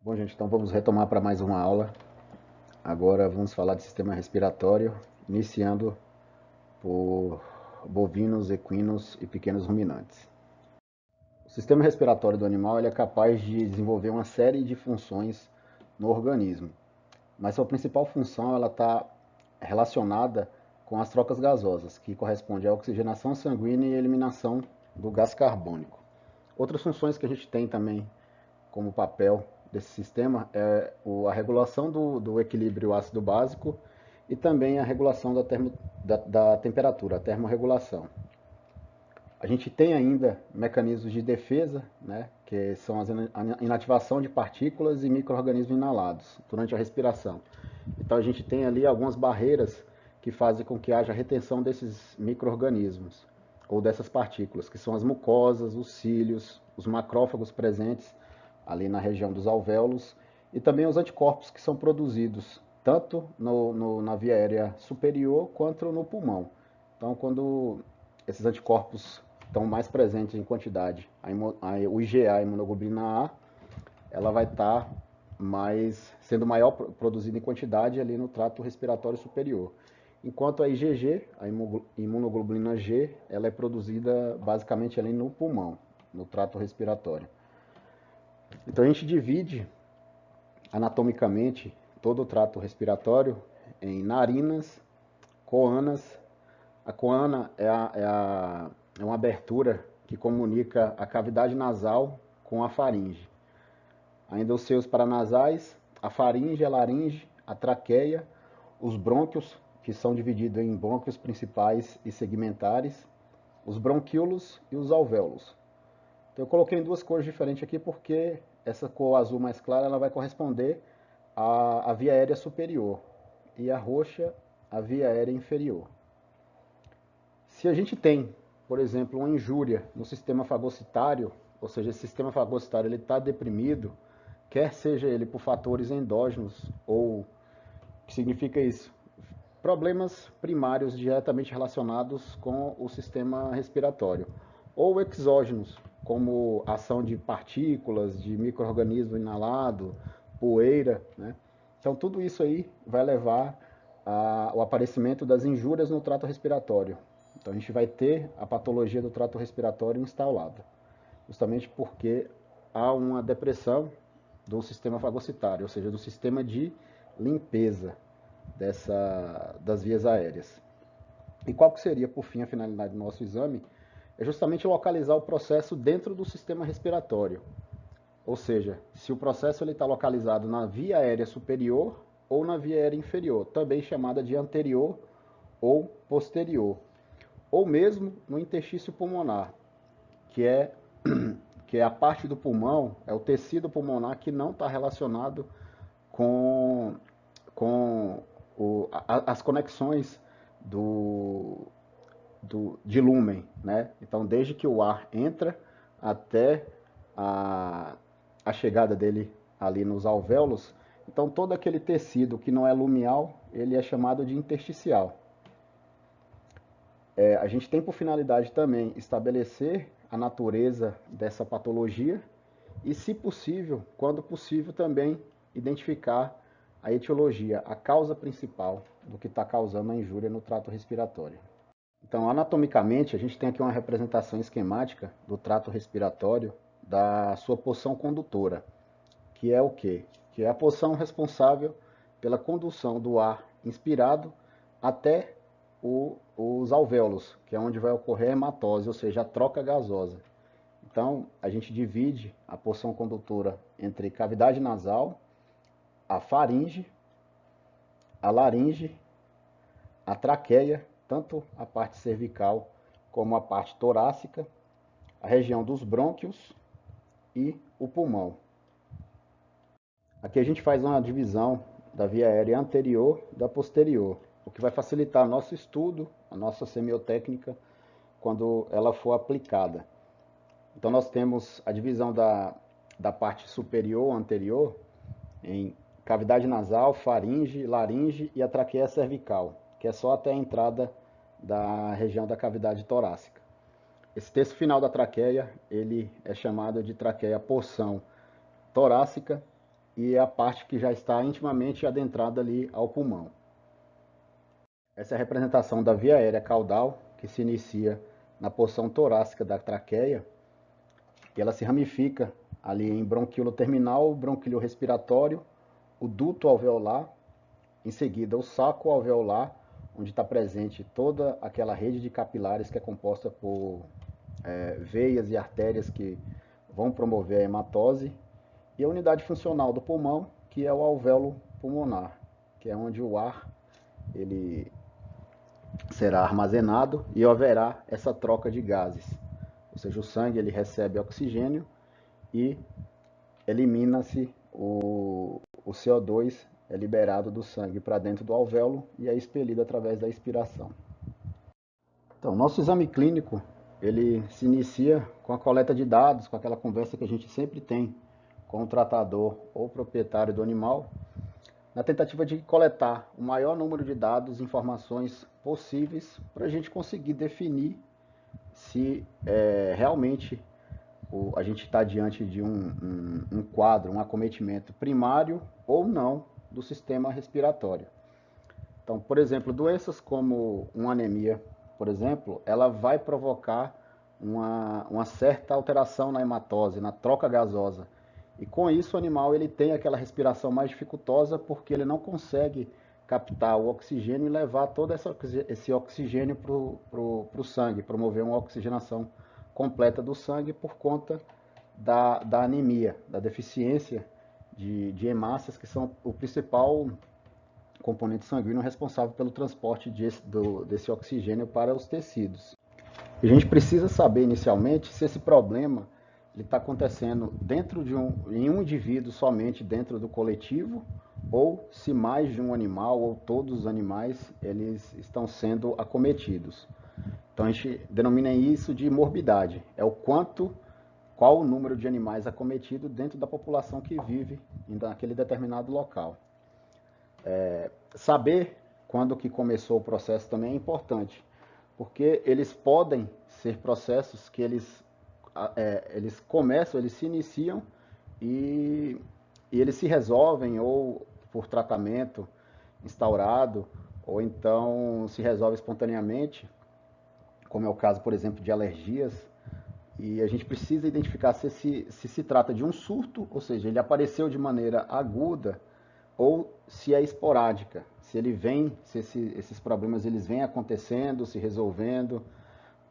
Bom, gente, então vamos retomar para mais uma aula. Agora vamos falar de sistema respiratório, iniciando por bovinos, equinos e pequenos ruminantes. O sistema respiratório do animal ele é capaz de desenvolver uma série de funções no organismo, mas sua principal função ela está relacionada com as trocas gasosas, que corresponde à oxigenação sanguínea e eliminação do gás carbônico. Outras funções que a gente tem também como papel desse sistema é a regulação do equilíbrio ácido-básico e também a regulação da temperatura, a termorregulação. A gente tem ainda mecanismos de defesa, né, que são a inativação de partículas e micro-organismos inalados durante a respiração. Então a gente tem ali algumas barreiras que fazem com que haja retenção desses micro-organismos ou dessas partículas, que são as mucosas, os cílios, os macrófagos presentes ali na região dos alvéolos e também os anticorpos que são produzidos tanto na via aérea superior quanto no pulmão. Então, quando esses anticorpos estão mais presentes em quantidade, o IgA, a imunoglobulina A, ela vai estar sendo maior produzida em quantidade ali no trato respiratório superior. Enquanto a IgG, a imunoglobulina G, ela é produzida basicamente ali no pulmão, no trato respiratório. Então a gente divide anatomicamente todo o trato respiratório em narinas, coanas. A coana é uma abertura que comunica a cavidade nasal com a faringe. Ainda os seios paranasais, a faringe, a laringe, a traqueia, os brônquios, que são divididos em brônquios principais e segmentares, os bronquíolos e os alvéolos. Então eu coloquei em duas cores diferentes aqui porque essa cor azul mais clara ela vai corresponder à via aérea superior e a roxa à via aérea inferior. Se a gente tem, por exemplo, uma injúria no sistema fagocitário, ou seja, esse sistema fagocitário está deprimido, quer seja ele por fatores endógenos ou, o que significa isso? Problemas primários diretamente relacionados com o sistema respiratório, ou exógenos, como ação de partículas, de micro-organismo inalado, poeira, né? Então tudo isso aí vai levar ao aparecimento das injúrias no trato respiratório. Então a gente vai ter a patologia do trato respiratório instalada, justamente porque há uma depressão do sistema fagocitário, ou seja, do sistema de limpeza das vias aéreas. E qual que seria, por fim, a finalidade do nosso exame? É justamente localizar o processo dentro do sistema respiratório. Ou seja, se o processo está localizado na via aérea superior ou na via aérea inferior, também chamada de anterior ou posterior. Ou mesmo no interstício pulmonar, que é, que é a parte do pulmão, é o tecido pulmonar que não está relacionado com, as conexões de lúmen, né? Então, desde que o ar entra até a chegada dele ali nos alvéolos, então todo aquele tecido que não é lumial, ele é chamado de intersticial. A gente tem por finalidade também estabelecer a natureza dessa patologia e, se possível, quando possível, também identificar a etiologia, a causa principal do que está causando a injúria no trato respiratório. Então, anatomicamente, a gente tem aqui uma representação esquemática do trato respiratório, da sua porção condutora, que é o quê? Que é a porção responsável pela condução do ar inspirado até os alvéolos, que é onde vai ocorrer a hematose, ou seja, a troca gasosa. Então, a gente divide a porção condutora entre cavidade nasal, a faringe, a laringe, a traqueia, tanto a parte cervical como a parte torácica, a região dos brônquios e o pulmão. Aqui a gente faz uma divisão da via aérea anterior da posterior, o que vai facilitar nosso estudo, a nossa semiotécnica, quando ela for aplicada. Então nós temos a divisão da parte superior anterior em cavidade nasal, faringe, laringe e a traqueia cervical, que é só até a entrada da região da cavidade torácica. Esse terço final da traqueia, ele é chamado de traqueia porção torácica e a parte que já está intimamente adentrada ali ao pulmão. Essa é a representação da via aérea caudal, que se inicia na porção torácica da traqueia, e ela se ramifica ali em bronquíolo terminal, bronquíolo respiratório, o duto alveolar, em seguida o saco alveolar, onde está presente toda aquela rede de capilares que é composta por veias e artérias que vão promover a hematose, e a unidade funcional do pulmão, que é o alvéolo pulmonar, que é onde o ar ele será armazenado e haverá essa troca de gases. Ou seja, o sangue ele recebe oxigênio e elimina-se o CO2 é liberado do sangue para dentro do alvéolo e é expelido através da expiração. Então, nosso exame clínico ele se inicia com a coleta de dados, com aquela conversa que a gente sempre tem com o tratador ou proprietário do animal, na tentativa de coletar o maior número de dados, informações possíveis para a gente conseguir definir se realmente a gente está diante de um quadro, um acometimento primário ou não do sistema respiratório. Então, por exemplo, doenças como uma anemia, por exemplo, ela vai provocar uma certa alteração na hematose, na troca gasosa. E com isso o animal ele tem aquela respiração mais dificultosa porque ele não consegue captar o oxigênio e levar todo esse oxigênio para o sangue, promover uma oxigenação completa do sangue por conta da anemia, da deficiência de hemácias, que são o principal componente sanguíneo responsável pelo transporte desse oxigênio para os tecidos. A gente precisa saber inicialmente se esse problema está acontecendo em um indivíduo somente dentro do coletivo, ou se mais de um animal ou todos os animais eles estão sendo acometidos. Então a gente denomina isso de morbidade, é qual o número de animais acometidos dentro da população que vive naquele determinado local. Saber quando que começou o processo também é importante, porque eles podem ser processos que eles começam, eles se iniciam e eles se resolvem ou por tratamento instaurado, ou então se resolve espontaneamente, como é o caso, por exemplo, de alergias, e a gente precisa identificar se trata de um surto, ou seja, ele apareceu de maneira aguda, ou se é esporádica, se esses problemas eles vêm acontecendo, se resolvendo,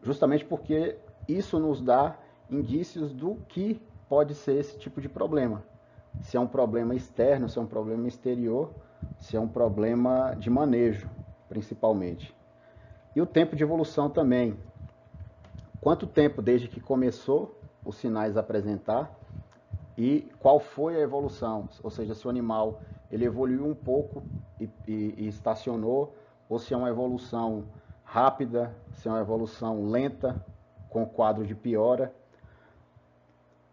justamente porque isso nos dá indícios do que pode ser esse tipo de problema. Se é um problema externo, se é um problema exterior, se é um problema de manejo, principalmente. E o tempo de evolução também. Quanto tempo desde que começou os sinais a apresentar e qual foi a evolução? Ou seja, se o animal ele evoluiu um pouco e estacionou, ou se é uma evolução rápida, se é uma evolução lenta, com quadro de piora.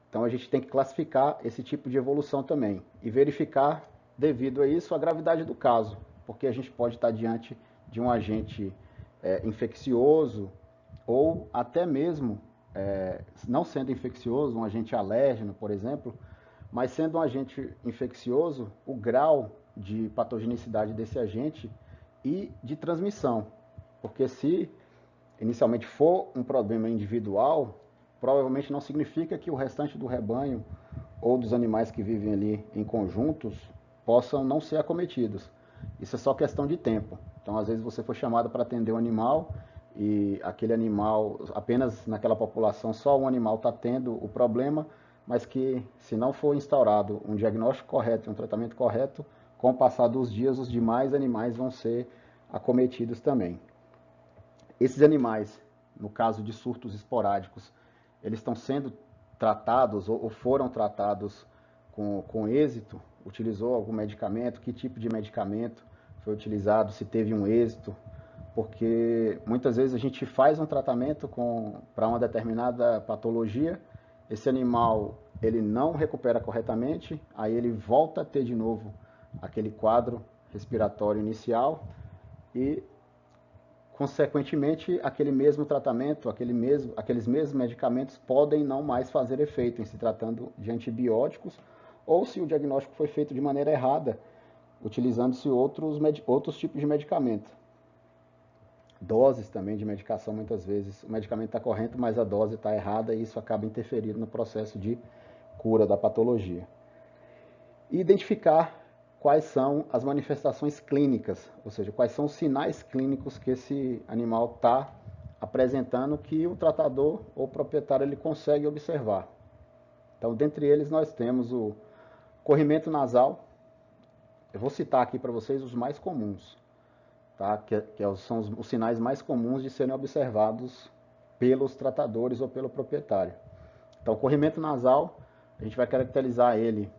Então a gente tem que classificar esse tipo de evolução também e verificar, devido a isso, a gravidade do caso, porque a gente pode estar diante de um agente infeccioso ou até mesmo, não sendo infeccioso, um agente alérgeno, por exemplo, mas sendo um agente infeccioso, o grau de patogenicidade desse agente e de transmissão. Porque se inicialmente for um problema individual, provavelmente não significa que o restante do rebanho ou dos animais que vivem ali em conjuntos possam não ser acometidos. Isso é só questão de tempo. Então, às vezes você foi chamado para atender um animal e aquele animal, apenas naquela população, só um animal está tendo o problema, mas que se não for instaurado um diagnóstico correto, um tratamento correto, com o passar dos dias, os demais animais vão ser acometidos também. Esses animais, no caso de surtos esporádicos, eles estão sendo tratados ou foram tratados com êxito? Utilizou algum medicamento? Que tipo de medicamento foi utilizado? Se teve um êxito? Porque muitas vezes a gente faz um tratamento para uma determinada patologia, esse animal ele não recupera corretamente, aí ele volta a ter de novo aquele quadro respiratório inicial e, consequentemente, aquele mesmo tratamento, aqueles mesmos medicamentos podem não mais fazer efeito em se tratando de antibióticos ou se o diagnóstico foi feito de maneira errada, utilizando-se outros tipos de medicamento. Doses também de medicação, muitas vezes o medicamento está correto, mas a dose está errada e isso acaba interferindo no processo de cura da patologia. E identificar quais são as manifestações clínicas, ou seja, quais são os sinais clínicos que esse animal está apresentando que o tratador ou proprietário ele consegue observar. Então, dentre eles, nós temos o corrimento nasal. Eu vou citar aqui para vocês os mais comuns, tá? que são os sinais mais comuns de serem observados pelos tratadores ou pelo proprietário. Então, o corrimento nasal, a gente vai caracterizar ele,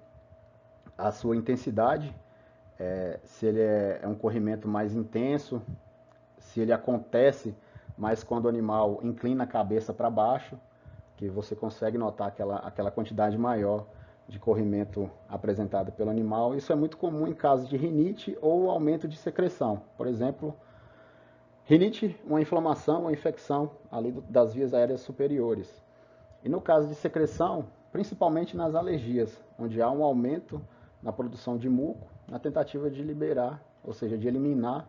a sua intensidade, se ele é um corrimento mais intenso, se ele acontece mais quando o animal inclina a cabeça para baixo, que você consegue notar aquela quantidade maior de corrimento apresentado pelo animal. Isso é muito comum em casos de rinite ou aumento de secreção. Por exemplo, rinite, uma inflamação ou infecção ali das vias aéreas superiores. E no caso de secreção, principalmente nas alergias, onde há um aumento na produção de muco, na tentativa de liberar, ou seja, de eliminar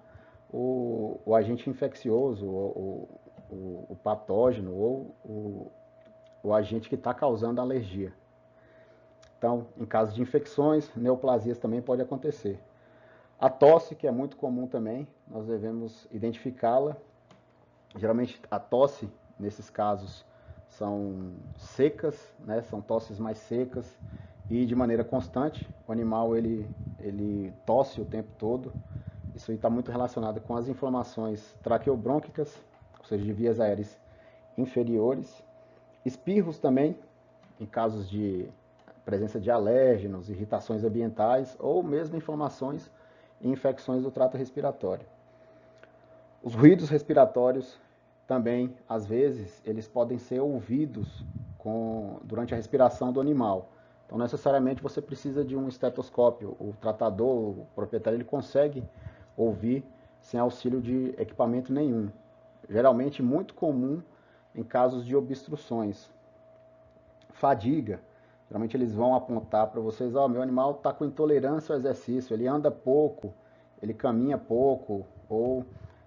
o agente infeccioso, o patógeno ou o agente que está causando alergia. Então, em caso de infecções, neoplasias também pode acontecer. A tosse, que é muito comum também, nós devemos identificá-la. Geralmente a tosse, nesses casos, são secas, né? São tosses mais secas e de maneira constante. O animal ele tosse o tempo todo. Isso está muito relacionado com as inflamações traqueobrônquicas, ou seja, de vias aéreas inferiores. Espirros também, em casos de presença de alérgenos, irritações ambientais ou mesmo inflamações e infecções do trato respiratório. Os ruídos respiratórios também, às vezes, eles podem ser ouvidos durante a respiração do animal. Então, necessariamente, você precisa de um estetoscópio. O tratador, o proprietário, ele consegue ouvir sem auxílio de equipamento nenhum. Geralmente, muito comum em casos de obstruções. Fadiga. Geralmente, eles vão apontar para vocês, meu animal está com intolerância ao exercício, ele anda pouco, ele caminha pouco, ou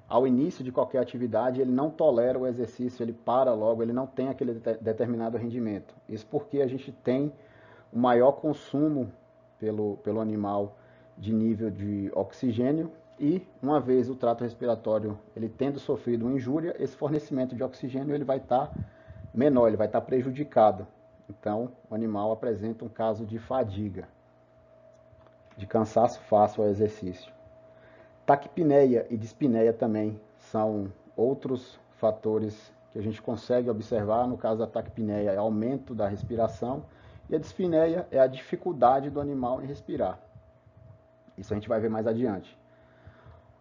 ao início de qualquer atividade, ele não tolera o exercício, ele para logo, ele não tem aquele determinado rendimento. Isso porque a gente tem o maior consumo pelo animal de nível de oxigênio e, uma vez o trato respiratório ele tendo sofrido uma injúria, esse fornecimento de oxigênio ele vai estar menor, ele vai estar prejudicado. Então, o animal apresenta um caso de fadiga, de cansaço fácil ao exercício. Taquipneia e dispneia também são outros fatores que a gente consegue observar. No caso da taquipneia, é aumento da respiração, e a dispneia é a dificuldade do animal em respirar. Isso a gente vai ver mais adiante.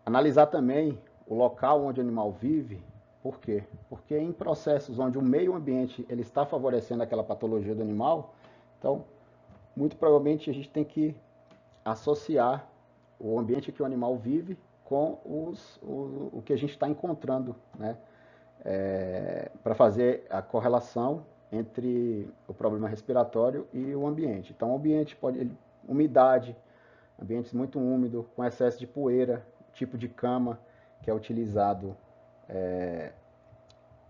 Analisar também o local onde o animal vive. Por quê? Porque em processos onde o meio ambiente ele está favorecendo aquela patologia do animal, então, muito provavelmente a gente tem que associar o ambiente que o animal vive com o que a gente está encontrando, né? Para fazer a correlação entre o problema respiratório e o ambiente. Então, o ambiente umidade, ambientes muito úmidos, com excesso de poeira, tipo de cama que é utilizado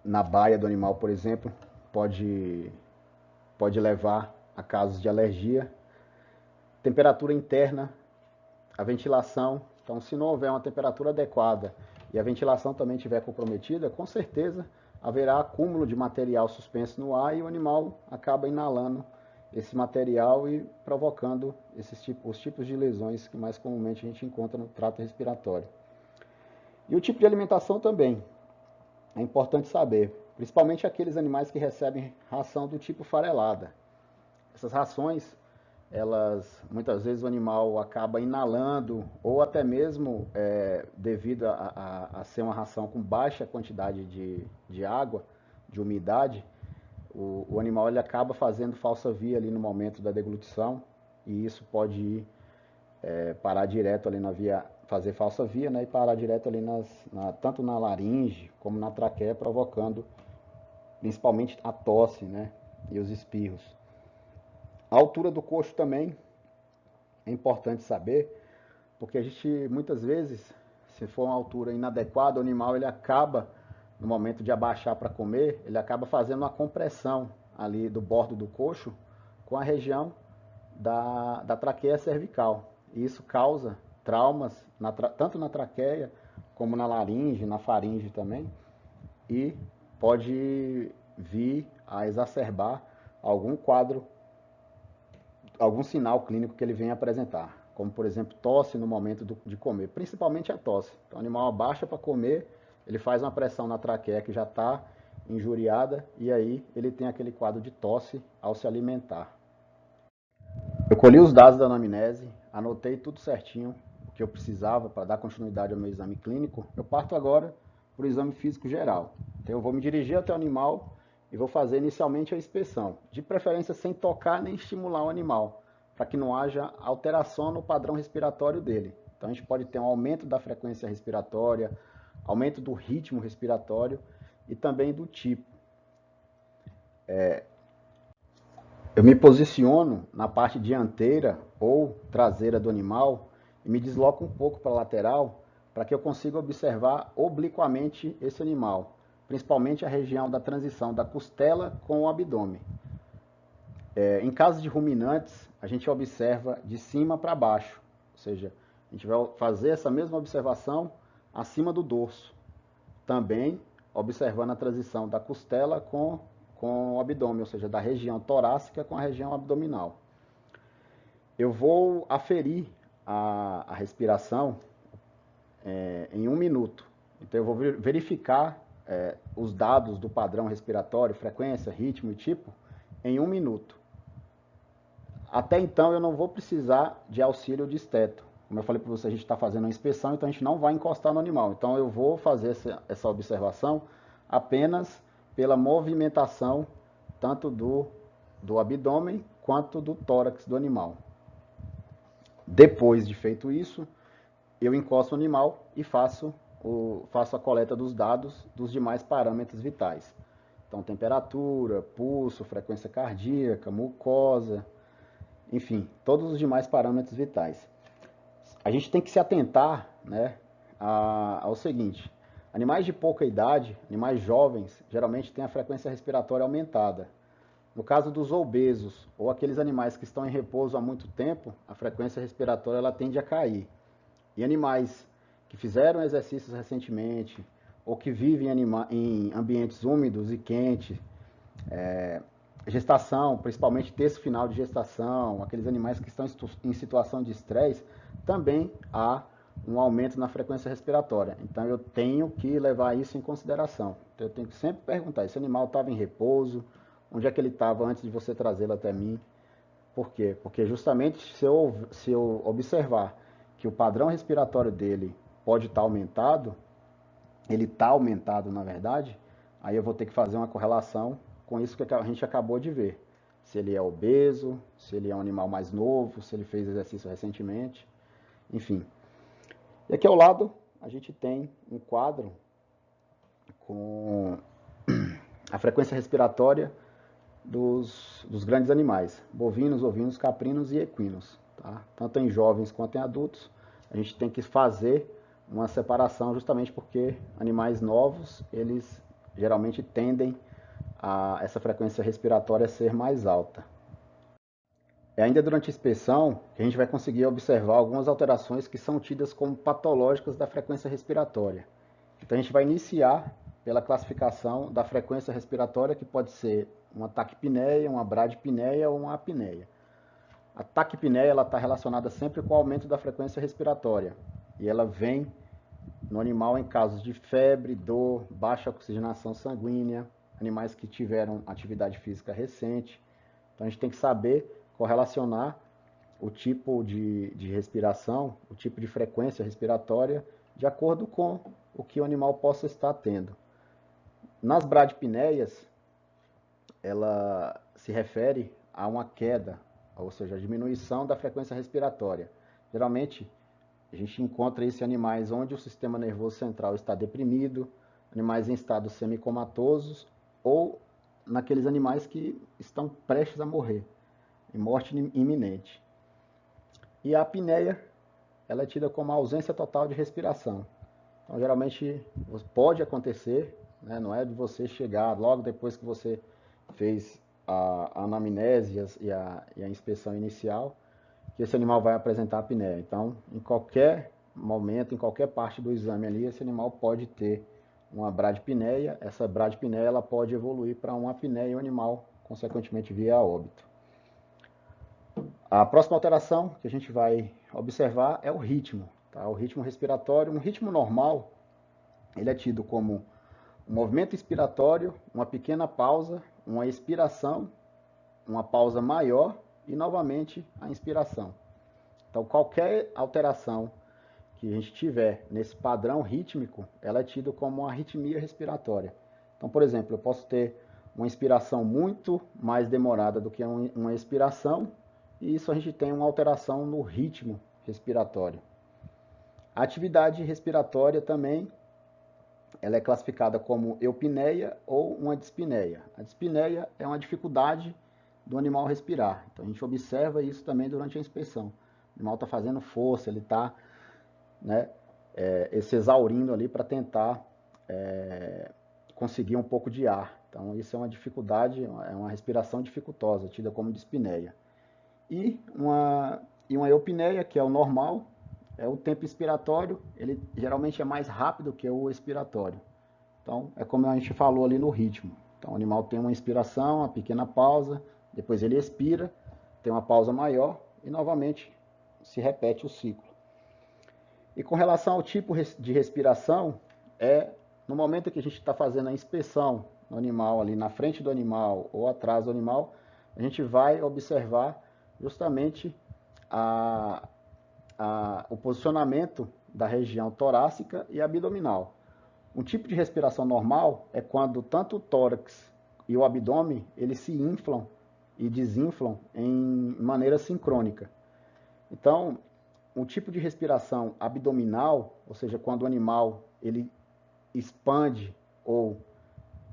na baia do animal, por exemplo, pode levar a casos de alergia. Temperatura interna, a ventilação. Então, se não houver uma temperatura adequada e a ventilação também estiver comprometida, com certeza haverá acúmulo de material suspenso no ar e o animal acaba inalando esse material e provocando os tipos de lesões que mais comumente a gente encontra no trato respiratório. E o tipo de alimentação também é importante saber, principalmente aqueles animais que recebem ração do tipo farelada. Essas rações, muitas vezes o animal acaba inalando, ou até mesmo devido a ser uma ração com baixa quantidade de água, de umidade, o animal ele acaba fazendo falsa via ali no momento da deglutição, e isso pode ir parar direto ali na via, fazer falsa via, né, e parar direto ali tanto na laringe como na traqueia, provocando principalmente a tosse, né, e os espirros. A altura do coxo também é importante saber, porque a gente, muitas vezes, se for uma altura inadequada, o animal ele acaba, no momento de abaixar para comer, ele acaba fazendo uma compressão ali do bordo do coxo com a região da traqueia cervical. E isso causa traumas, tanto na traqueia, como na laringe, na faringe também, e pode vir a exacerbar algum quadro, algum sinal clínico que ele venha apresentar, como por exemplo tosse no momento de comer, principalmente a tosse. Então, o animal abaixa para comer, ele faz uma pressão na traqueia que já está injuriada e aí ele tem aquele quadro de tosse ao se alimentar. Eu colhi os dados da anamnese, anotei tudo certinho, o que eu precisava para dar continuidade ao meu exame clínico. Eu parto agora para o exame físico geral. Então, eu vou me dirigir até o animal e vou fazer inicialmente a inspeção, de preferência sem tocar nem estimular o animal, para que não haja alteração no padrão respiratório dele. Então, a gente pode ter um aumento da frequência respiratória, aumento do ritmo respiratório e também do tipo. Eu me posiciono na parte dianteira ou traseira do animal e me desloco um pouco para a lateral para que eu consiga observar obliquamente esse animal, principalmente a região da transição da costela com o abdômen. Em caso de ruminantes, a gente observa de cima para baixo, ou seja, a gente vai fazer essa mesma observação acima do dorso, também observando a transição da costela com o abdômen, ou seja, da região torácica com a região abdominal. Eu vou aferir a respiração em 1 minuto. Então eu vou verificar os dados do padrão respiratório, frequência, ritmo e tipo, em 1 minuto. Até então eu não vou precisar de auxílio de esteto. Como eu falei para você, a gente está fazendo uma inspeção, então a gente não vai encostar no animal. Então eu vou fazer essa observação apenas pela movimentação tanto do abdômen quanto do tórax do animal. Depois de feito isso, eu encosto o animal e faço a coleta dos dados dos demais parâmetros vitais. Então, temperatura, pulso, frequência cardíaca, mucosa, enfim, todos os demais parâmetros vitais. A gente tem que se atentar, né, ao seguinte: animais de pouca idade, animais jovens, geralmente têm a frequência respiratória aumentada. No caso dos obesos ou aqueles animais que estão em repouso há muito tempo, a frequência respiratória ela tende a cair. E animais que fizeram exercícios recentemente ou que vivem em ambientes úmidos e quentes, gestação, principalmente terço final de gestação, aqueles animais que estão em situação de estresse, também há um aumento na frequência respiratória. Então eu tenho que levar isso em consideração. Então, eu tenho que sempre perguntar: esse animal estava em repouso? Onde é que ele estava antes de você trazê-lo até mim? Por quê? Porque justamente se eu observar que o padrão respiratório dele pode estar aumentado, ele está aumentado na verdade, aí eu vou ter que fazer uma correlação com isso que a gente acabou de ver. Se ele é obeso, se ele é um animal mais novo, se ele fez exercício recentemente, enfim. E aqui ao lado a gente tem um quadro com a frequência respiratória dos grandes animais, bovinos, ovinos, caprinos e equinos. Tá? Tanto em jovens quanto em adultos, a gente tem que fazer uma separação justamente porque animais novos, eles geralmente tendem a essa frequência respiratória ser mais alta. É ainda durante a inspeção que a gente vai conseguir observar algumas alterações que são tidas como patológicas da frequência respiratória. Então a gente vai iniciar pela classificação da frequência respiratória, que pode ser uma taquipneia, uma bradipneia ou uma apneia. A taquipneia está relacionada sempre com o aumento da frequência respiratória e ela vem no animal em casos de febre, dor, baixa oxigenação sanguínea, animais que tiveram atividade física recente. Então a gente tem que saber correlacionar o tipo de respiração, o tipo de frequência respiratória, de acordo com o que o animal possa estar tendo. Nas bradipneias, ela se refere a uma queda, ou seja, a diminuição da frequência respiratória. Geralmente, a gente encontra isso em animais onde o sistema nervoso central está deprimido, animais em estado semicomatosos ou naqueles animais que estão prestes a morrer, em morte iminente. E a apneia, ela é tida como a ausência total de respiração. Então, geralmente, pode acontecer, né? Não é de você chegar logo depois que você fez a anamnese e a inspeção inicial, que esse animal vai apresentar apneia. Então, em qualquer momento, em qualquer parte do exame ali, esse animal pode ter uma bradipneia. Essa bradipneia ela pode evoluir para uma apneia e o animal, consequentemente, vir a óbito. A próxima alteração que a gente vai observar é o ritmo. Tá? O ritmo respiratório, um ritmo normal, ele é tido como um movimento inspiratório, uma pequena pausa, uma expiração, uma pausa maior e novamente a inspiração. Então, qualquer alteração que a gente tiver nesse padrão rítmico, ela é tida como uma arritmia respiratória. Então, por exemplo, eu posso ter uma inspiração muito mais demorada do que uma expiração, e isso a gente tem uma alteração no ritmo respiratório. A atividade respiratória também, ela é classificada como eupneia ou uma dispneia. A dispneia é uma dificuldade do animal respirar. Então a gente observa isso também durante a inspeção. O animal está fazendo força, ele está, né, se exaurindo ali para tentar conseguir um pouco de ar. Então isso é uma dificuldade, é uma respiração dificultosa, tida como dispneia. E uma eupneia, que é o normal, é o tempo expiratório, ele geralmente é mais rápido que o expiratório. Então, é como a gente falou ali no ritmo. Então, o animal tem uma inspiração, uma pequena pausa, depois ele expira, tem uma pausa maior e novamente se repete o ciclo. E com relação ao tipo de respiração, no momento que a gente está fazendo a inspeção no animal, ali na frente do animal ou atrás do animal, a gente vai observar justamente o posicionamento da região torácica e abdominal. Um tipo de respiração normal é quando tanto o tórax e o abdômen eles se inflam e desinflam em maneira sincrônica. Então, um tipo de respiração abdominal, ou seja, quando o animal ele expande ou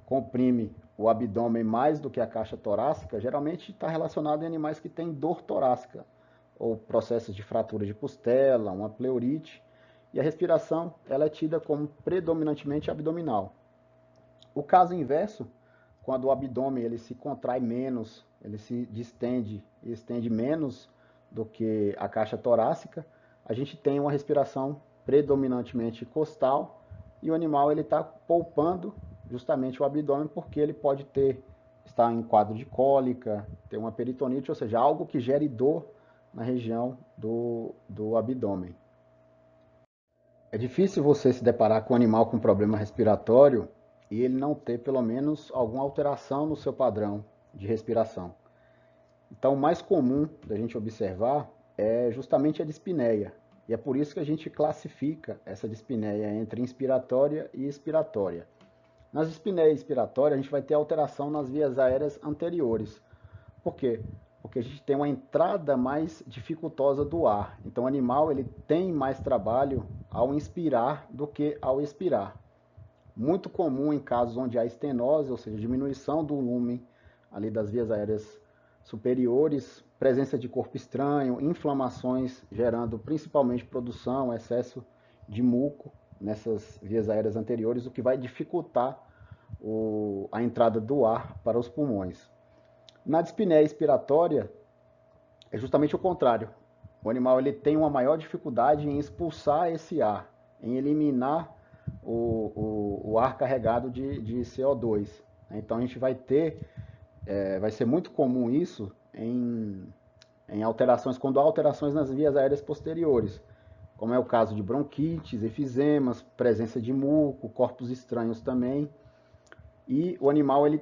comprime o abdômen mais do que a caixa torácica, geralmente está relacionado em animais que têm dor torácica, ou processos de fratura de costela, uma pleurite, e a respiração ela é tida como predominantemente abdominal. O caso inverso, quando o abdômen ele se contrai menos, ele se distende e estende menos do que a caixa torácica, a gente tem uma respiração predominantemente costal e o animal ele está poupando justamente o abdômen porque ele pode estar em quadro de cólica, ter uma peritonite, ou seja, algo que gere dor na região do abdômen. É difícil você se deparar com um animal com problema respiratório e ele não ter pelo menos alguma alteração no seu padrão de respiração. Então, o mais comum da gente observar é justamente a dispneia. E é por isso que a gente classifica essa dispneia entre inspiratória e expiratória. Nas dispneias expiratórias, a gente vai ter alteração nas vias aéreas anteriores. Por quê? Porque a gente tem uma entrada mais dificultosa do ar. Então o animal ele tem mais trabalho ao inspirar do que ao expirar. Muito comum em casos onde há estenose, ou seja, diminuição do lumen ali das vias aéreas superiores, presença de corpo estranho, inflamações gerando principalmente produção, excesso de muco nessas vias aéreas anteriores, o que vai dificultar a entrada do ar para os pulmões. Na dispneia expiratória, é justamente o contrário. O animal ele tem uma maior dificuldade em expulsar esse ar, em eliminar o ar carregado de CO2. Então a gente vai vai ser muito comum isso em alterações, quando há alterações nas vias aéreas posteriores, como é o caso de bronquites, efizemas, presença de muco, corpos estranhos também. E o animal ele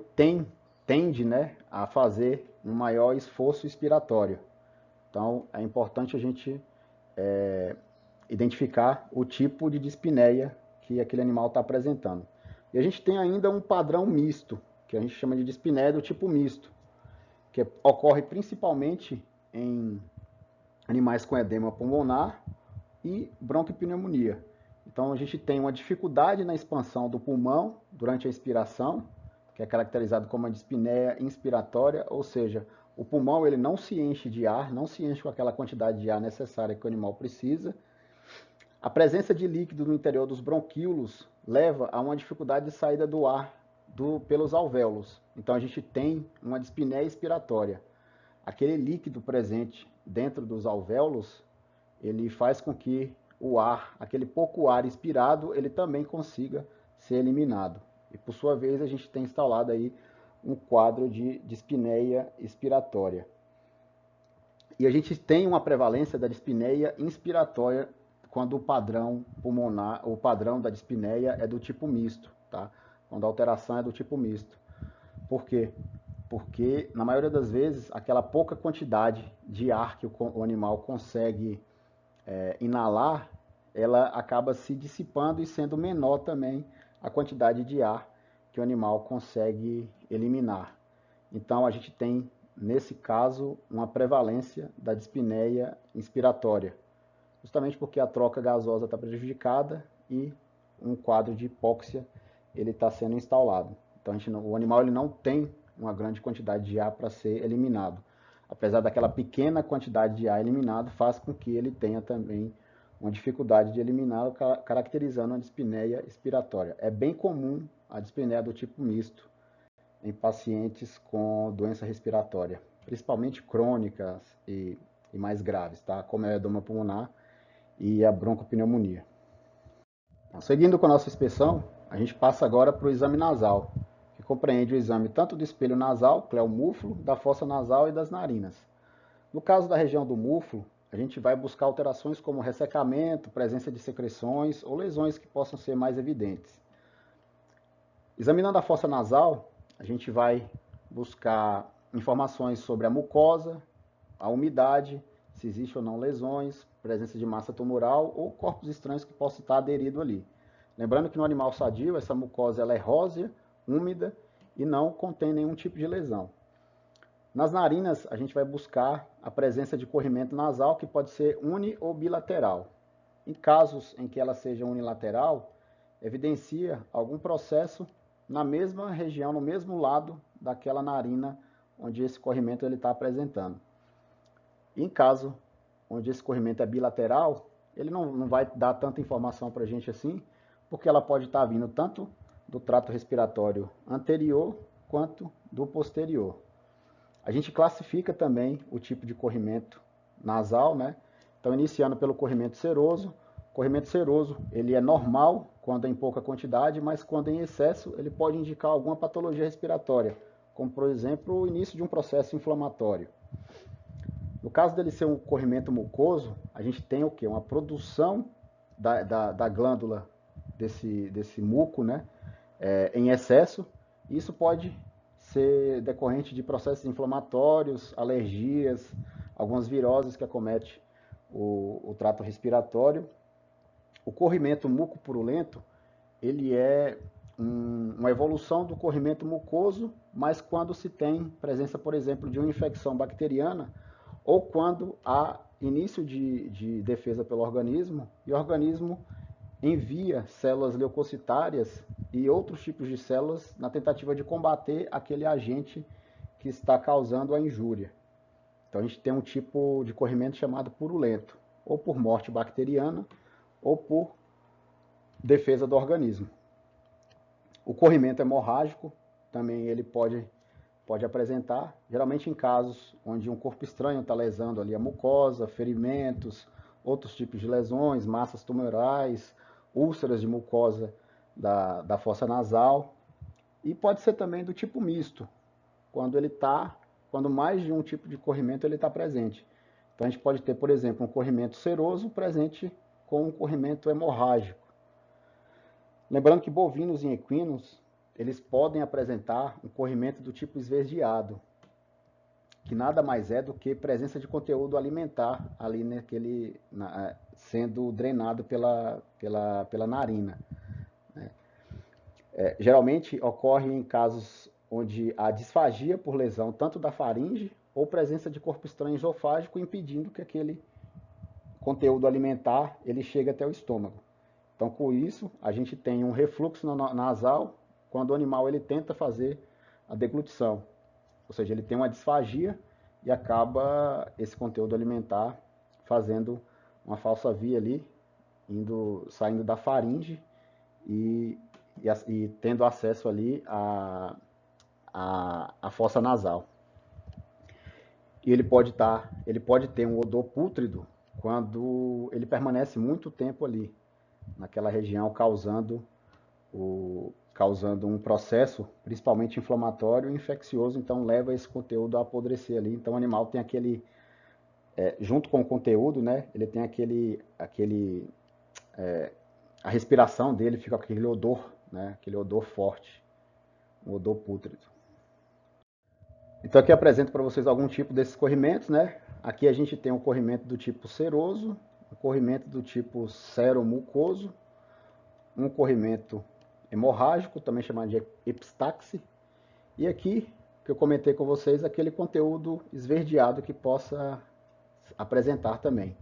tende, né, a fazer um maior esforço expiratório. Então é importante a gente identificar o tipo de dispneia que aquele animal está apresentando. E a gente tem ainda um padrão misto, que a gente chama de dispneia do tipo misto, que ocorre principalmente em animais com edema pulmonar e bronquipneumonia. Então a gente tem uma dificuldade na expansão do pulmão durante a expiração, que é caracterizado como a dispneia inspiratória, ou seja, O pulmão ele não se enche de ar, não se enche com aquela quantidade de ar necessária que o animal precisa. A presença de líquido no interior dos bronquíolos leva a uma dificuldade de saída do ar pelos alvéolos. Então a gente tem uma dispneia expiratória. Aquele líquido presente dentro dos alvéolos, ele faz com que o ar, aquele pouco ar expirado, ele também consiga ser eliminado. E por sua vez a gente tem instalado aí um quadro de dispneia expiratória. E a gente tem uma prevalência da dispneia inspiratória quando o padrão pulmonar, o padrão da dispneia é do tipo misto, tá? Quando a alteração é do tipo misto. Por quê? Porque na maioria das vezes aquela pouca quantidade de ar que o animal consegue inalar, ela acaba se dissipando e sendo menor também a quantidade de ar que o animal consegue eliminar. Então a gente tem, nesse caso, uma prevalência da dispneia inspiratória, justamente porque a troca gasosa está prejudicada e um quadro de hipóxia ele está sendo instalado. Então o animal ele não tem uma grande quantidade de ar para ser eliminado. Apesar daquela pequena quantidade de ar eliminado, faz com que ele tenha também uma dificuldade de eliminá-lo, caracterizando a dispneia expiratória. É bem comum a dispneia do tipo misto em pacientes com doença respiratória, principalmente crônicas e mais graves, tá? Como é o edema pulmonar e a broncopneumonia. Então, seguindo com a nossa inspeção, a gente passa agora para o exame nasal, que compreende o exame tanto do espelho nasal, que é o múflo, da fossa nasal e das narinas. No caso da região do múflo, a gente vai buscar alterações como ressecamento, presença de secreções ou lesões que possam ser mais evidentes. Examinando a fossa nasal, a gente vai buscar informações sobre a mucosa, a umidade, se existe ou não lesões, presença de massa tumoral ou corpos estranhos que possam estar aderidos ali. Lembrando que no animal sadio, essa mucosa ela é rósea, úmida e não contém nenhum tipo de lesão. Nas narinas, a gente vai buscar a presença de corrimento nasal, que pode ser uni ou bilateral. Em casos em que ela seja unilateral, evidencia algum processo na mesma região, no mesmo lado daquela narina onde esse corrimento está apresentando. Em caso onde esse corrimento é bilateral, ele não vai dar tanta informação para a gente assim, porque ela pode estar vindo tanto do trato respiratório anterior quanto do posterior. A gente classifica também o tipo de corrimento nasal, né? Então, iniciando pelo corrimento seroso. O corrimento seroso, ele é normal quando é em pouca quantidade, mas quando em excesso, ele pode indicar alguma patologia respiratória, como, por exemplo, o início de um processo inflamatório. No caso dele ser um corrimento mucoso, a gente tem o quê? Uma produção da glândula desse muco, né? Em excesso. Isso pode ser decorrente de processos inflamatórios, alergias, algumas viroses que acometem o trato respiratório. O corrimento mucopurulento, ele é uma evolução do corrimento mucoso, mas quando se tem presença, por exemplo, de uma infecção bacteriana ou quando há início de defesa pelo organismo e o organismo envia células leucocitárias e outros tipos de células na tentativa de combater aquele agente que está causando a injúria. Então a gente tem um tipo de corrimento chamado purulento, ou por morte bacteriana, ou por defesa do organismo. O corrimento hemorrágico também ele pode apresentar, geralmente em casos onde um corpo estranho está lesando ali a mucosa, ferimentos, outros tipos de lesões, massas tumorais, úlceras de mucosa da fossa nasal. E pode ser também do tipo misto, quando mais de um tipo de corrimento ele está presente. Então a gente pode ter, por exemplo, um corrimento seroso presente com um corrimento hemorrágico. Lembrando que bovinos e equinos, eles podem apresentar um corrimento do tipo esverdeado, que nada mais é do que presença de conteúdo alimentar ali sendo drenado pela narina. Geralmente ocorre em casos onde há disfagia por lesão tanto da faringe ou presença de corpo estranho esofágico impedindo que aquele conteúdo alimentar ele chegue até o estômago. Então, com isso, a gente tem um refluxo nasal quando o animal ele tenta fazer a deglutição. Ou seja, ele tem uma disfagia e acaba esse conteúdo alimentar fazendo uma falsa via ali, saindo da faringe e, e tendo acesso ali à fossa nasal. E ele pode ter um odor pútrido quando ele permanece muito tempo ali, naquela região, causando um processo, principalmente inflamatório e infeccioso, então leva esse conteúdo a apodrecer ali. Então o animal tem aquele, junto com o conteúdo, né, ele tem a respiração dele fica com aquele odor, né, aquele odor forte, um odor pútrido. Então aqui eu apresento para vocês algum tipo desses corrimentos, né? Aqui a gente tem um corrimento do tipo seroso, um corrimento do tipo seromucoso, um corrimento hemorrágico, também chamado de epistaxe, e aqui que eu comentei com vocês aquele conteúdo esverdeado que possa apresentar também.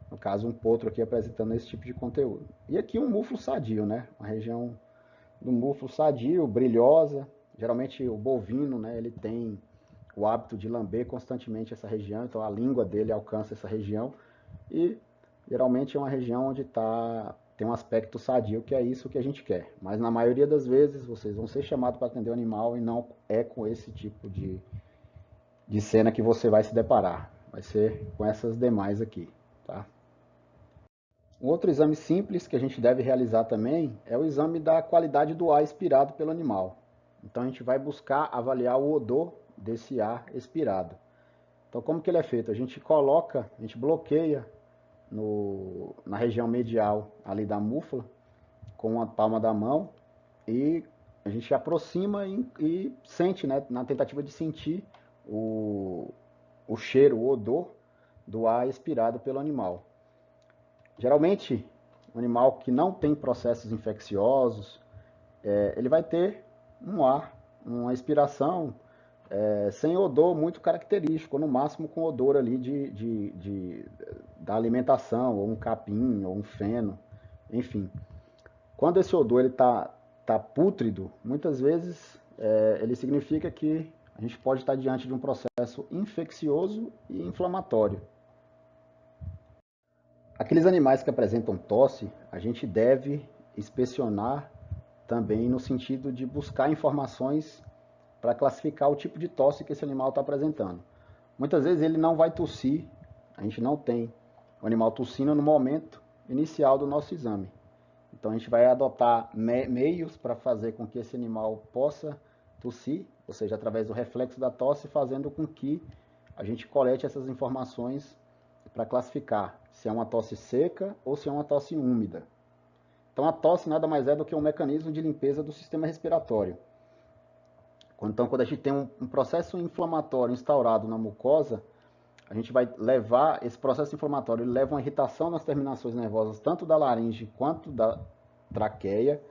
No caso, um potro aqui apresentando esse tipo de conteúdo. E aqui um múflo sadio, né? Uma região do múflo sadio, brilhosa. Geralmente o bovino, né? Ele tem o hábito de lamber constantemente essa região, então a língua dele alcança essa região. E geralmente é uma região onde tem um aspecto sadio, que é isso que a gente quer. Mas na maioria das vezes vocês vão ser chamados para atender o animal e não é com esse tipo de cena que você vai se deparar. Vai ser com essas demais aqui, tá? Um outro exame simples que a gente deve realizar também é o exame da qualidade do ar expirado pelo animal. Então a gente vai buscar avaliar o odor desse ar expirado. Então como que ele é feito? A gente bloqueia na região medial ali da múfula com a palma da mão e a gente aproxima e sente, né, na tentativa de sentir o cheiro, o odor do ar expirado pelo animal. Geralmente, um animal que não tem processos infecciosos, ele vai ter um ar, uma expiração sem odor muito característico, no máximo com odor ali da alimentação, ou um capim, ou um feno, enfim. Quando esse odor tá pútrido, muitas vezes ele significa que a gente pode estar diante de um processo infeccioso e inflamatório. Aqueles animais que apresentam tosse, a gente deve inspecionar também no sentido de buscar informações para classificar o tipo de tosse que esse animal está apresentando. Muitas vezes ele não vai tossir, a gente não tem o animal tossindo no momento inicial do nosso exame. Então a gente vai adotar meios para fazer com que esse animal possa tossir, ou seja, através do reflexo da tosse, fazendo com que a gente colete essas informações para classificar se é uma tosse seca ou se é uma tosse úmida. Então a tosse nada mais é do que um mecanismo de limpeza do sistema respiratório. Então quando a gente tem um processo inflamatório instaurado na mucosa, a gente vai levar esse processo inflamatório, ele leva uma irritação nas terminações nervosas, tanto da laringe quanto da traqueia,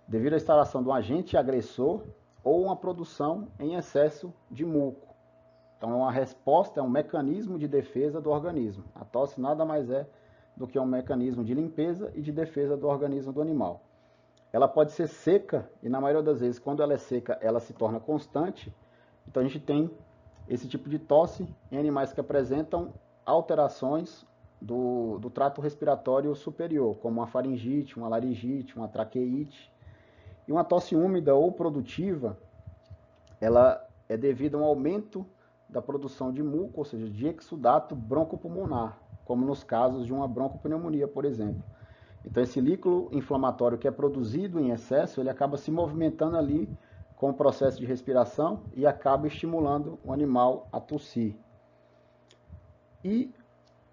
devido à instalação de um agente agressor ou uma produção em excesso de muco. Então é uma resposta, é um mecanismo de defesa do organismo. A tosse nada mais é do que um mecanismo de limpeza e de defesa do organismo do animal. Ela pode ser seca e na maioria das vezes, quando ela é seca, ela se torna constante. Então a gente tem esse tipo de tosse em animais que apresentam alterações do trato respiratório superior, como uma faringite, uma laringite, uma traqueite. E uma tosse úmida ou produtiva, ela é devido a um aumento da produção de muco, ou seja, de exudato broncopulmonar, como nos casos de uma broncopneumonia, por exemplo. Então esse líquido inflamatório que é produzido em excesso, ele acaba se movimentando ali com o processo de respiração e acaba estimulando o animal a tossir. E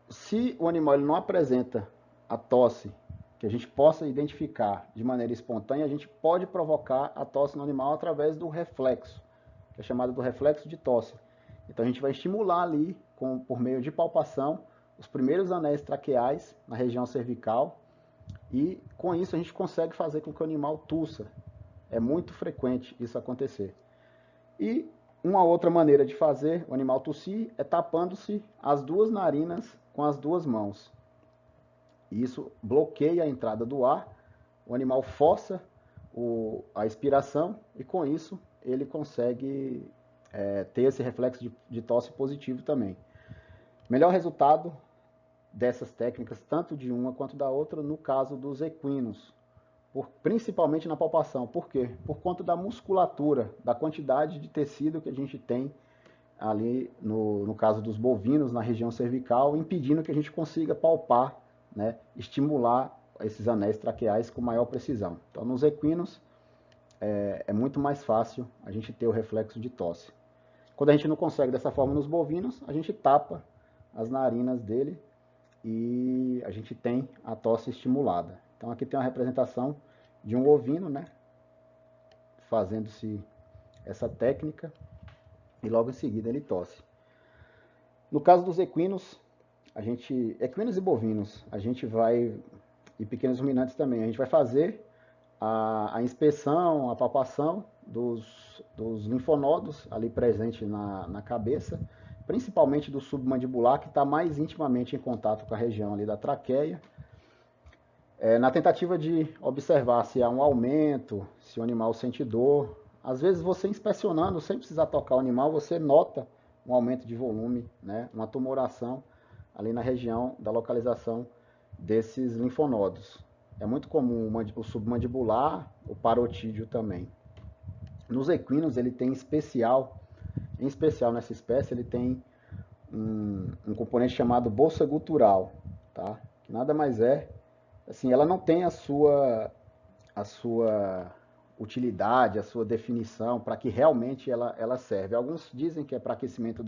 se o animal ele não apresenta a tosse que a gente possa identificar de maneira espontânea, a gente pode provocar a tosse no animal através do reflexo, que é chamado do reflexo de tosse. Então a gente vai estimular ali, por meio de palpação, os primeiros anéis traqueais na região cervical, e com isso a gente consegue fazer com que o animal tussa. É muito frequente isso acontecer. E uma outra maneira de fazer o animal tossir é tapando-se as duas narinas com as duas mãos. Isso bloqueia a entrada do ar, o animal força a expiração e com isso ele consegue ter esse reflexo de tosse positivo também. Melhor resultado dessas técnicas, tanto de uma quanto da outra, no caso dos equinos, principalmente na palpação. Por quê? Por conta da musculatura, da quantidade de tecido que a gente tem ali, no caso dos bovinos, na região cervical, impedindo que a gente consiga palpar, né, estimular esses anéis traqueais com maior precisão. Então, nos equinos, é muito mais fácil a gente ter o reflexo de tosse. Quando a gente não consegue dessa forma nos bovinos, a gente tapa as narinas dele e a gente tem a tosse estimulada. Então aqui tem uma representação de um ovino, né, fazendo-se essa técnica e logo em seguida ele tosse. No caso dos equinos, equinos e bovinos, a gente vai, e pequenos ruminantes também, a gente vai fazer a inspeção, a palpação dos linfonodos ali presentes na cabeça, principalmente do submandibular, que está mais intimamente em contato com a região ali da traqueia, na tentativa de observar se há um aumento, se o animal sente dor. Às vezes você inspecionando, sem precisar tocar o animal, você nota um aumento de volume, né, uma tumoração ali na região da localização desses linfonodos. É muito comum o submandibular, o parotídeo também. Nos equinos ele tem em especial nessa espécie, ele tem um componente chamado bolsa gutural, tá? Que nada mais é, assim, ela não tem a sua utilidade, a sua definição, para que realmente ela serve. Alguns dizem que é para aquecimento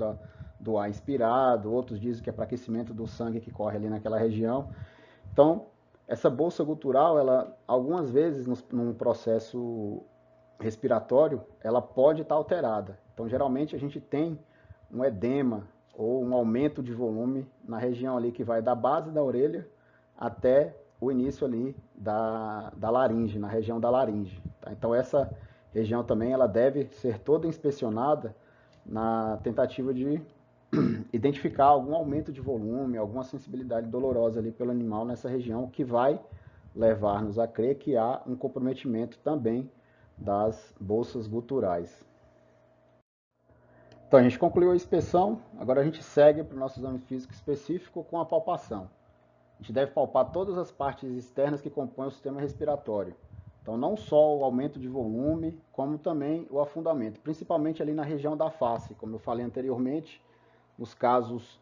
do ar inspirado, outros dizem que é para aquecimento do sangue que corre ali naquela região. Então, essa bolsa gutural, ela, algumas vezes, num processo respiratório, ela pode estar alterada. Então, geralmente, a gente tem um edema ou um aumento de volume na região ali que vai da base da orelha até o início ali da laringe, na região da laringe. Tá? Então, essa região também ela deve ser toda inspecionada na tentativa de identificar algum aumento de volume, alguma sensibilidade dolorosa ali pelo animal nessa região, que vai levar-nos a crer que há um comprometimento também das bolsas guturais. Então a gente concluiu a inspeção, agora a gente segue para o nosso exame físico específico com a palpação. A gente deve palpar todas as partes externas que compõem o sistema respiratório. Então não só o aumento de volume, como também o afundamento, principalmente ali na região da face, como eu falei anteriormente, nos casos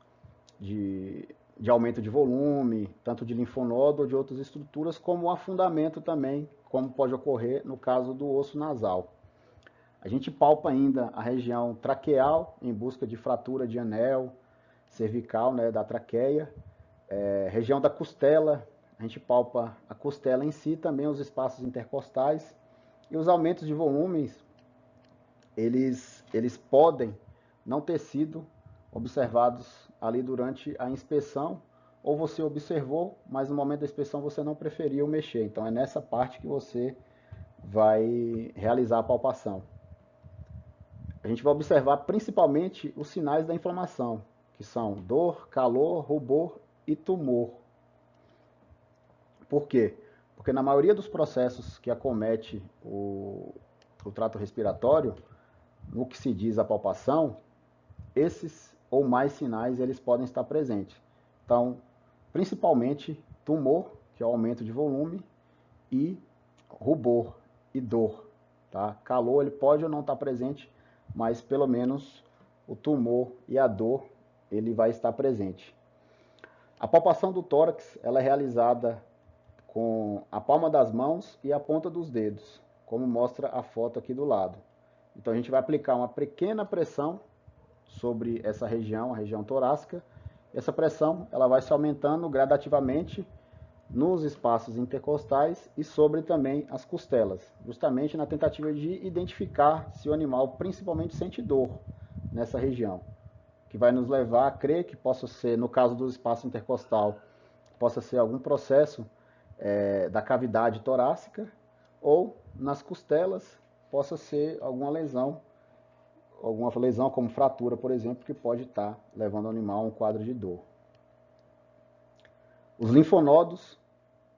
de aumento de volume, tanto de linfonodo ou de outras estruturas, como o afundamento também, como pode ocorrer no caso do osso nasal. A gente palpa ainda a região traqueal, em busca de fratura de anel cervical, né, da traqueia. Região da costela, a gente palpa a costela em si, também os espaços intercostais. E os aumentos de volumes, eles podem não ter sido observados ali durante a inspeção, ou você observou, mas no momento da inspeção você não preferiu mexer. Então é nessa parte que você vai realizar a palpação. A gente vai observar principalmente os sinais da inflamação, que são dor, calor, rubor e tumor. Por quê? Porque na maioria dos processos que acomete o trato respiratório, no que se diz a palpação, esses ou mais sinais eles podem estar presentes. Então, principalmente tumor, que é o aumento de volume, e rubor e dor. Tá? Calor ele pode ou não estar presente, mas pelo menos o tumor e a dor ele vai estar presente. A palpação do tórax ela é realizada com a palma das mãos e a ponta dos dedos, como mostra a foto aqui do lado. Então a gente vai aplicar uma pequena pressão sobre essa região, a região torácica. Essa pressão ela vai se aumentando gradativamente nos espaços intercostais e sobre também as costelas, justamente na tentativa de identificar se o animal principalmente sente dor nessa região, que vai nos levar a crer que possa ser, no caso do espaço intercostal, possa ser algum processo da cavidade torácica, ou nas costelas possa ser alguma lesão como fratura, por exemplo, que pode estar levando o animal a um quadro de dor. Os linfonodos,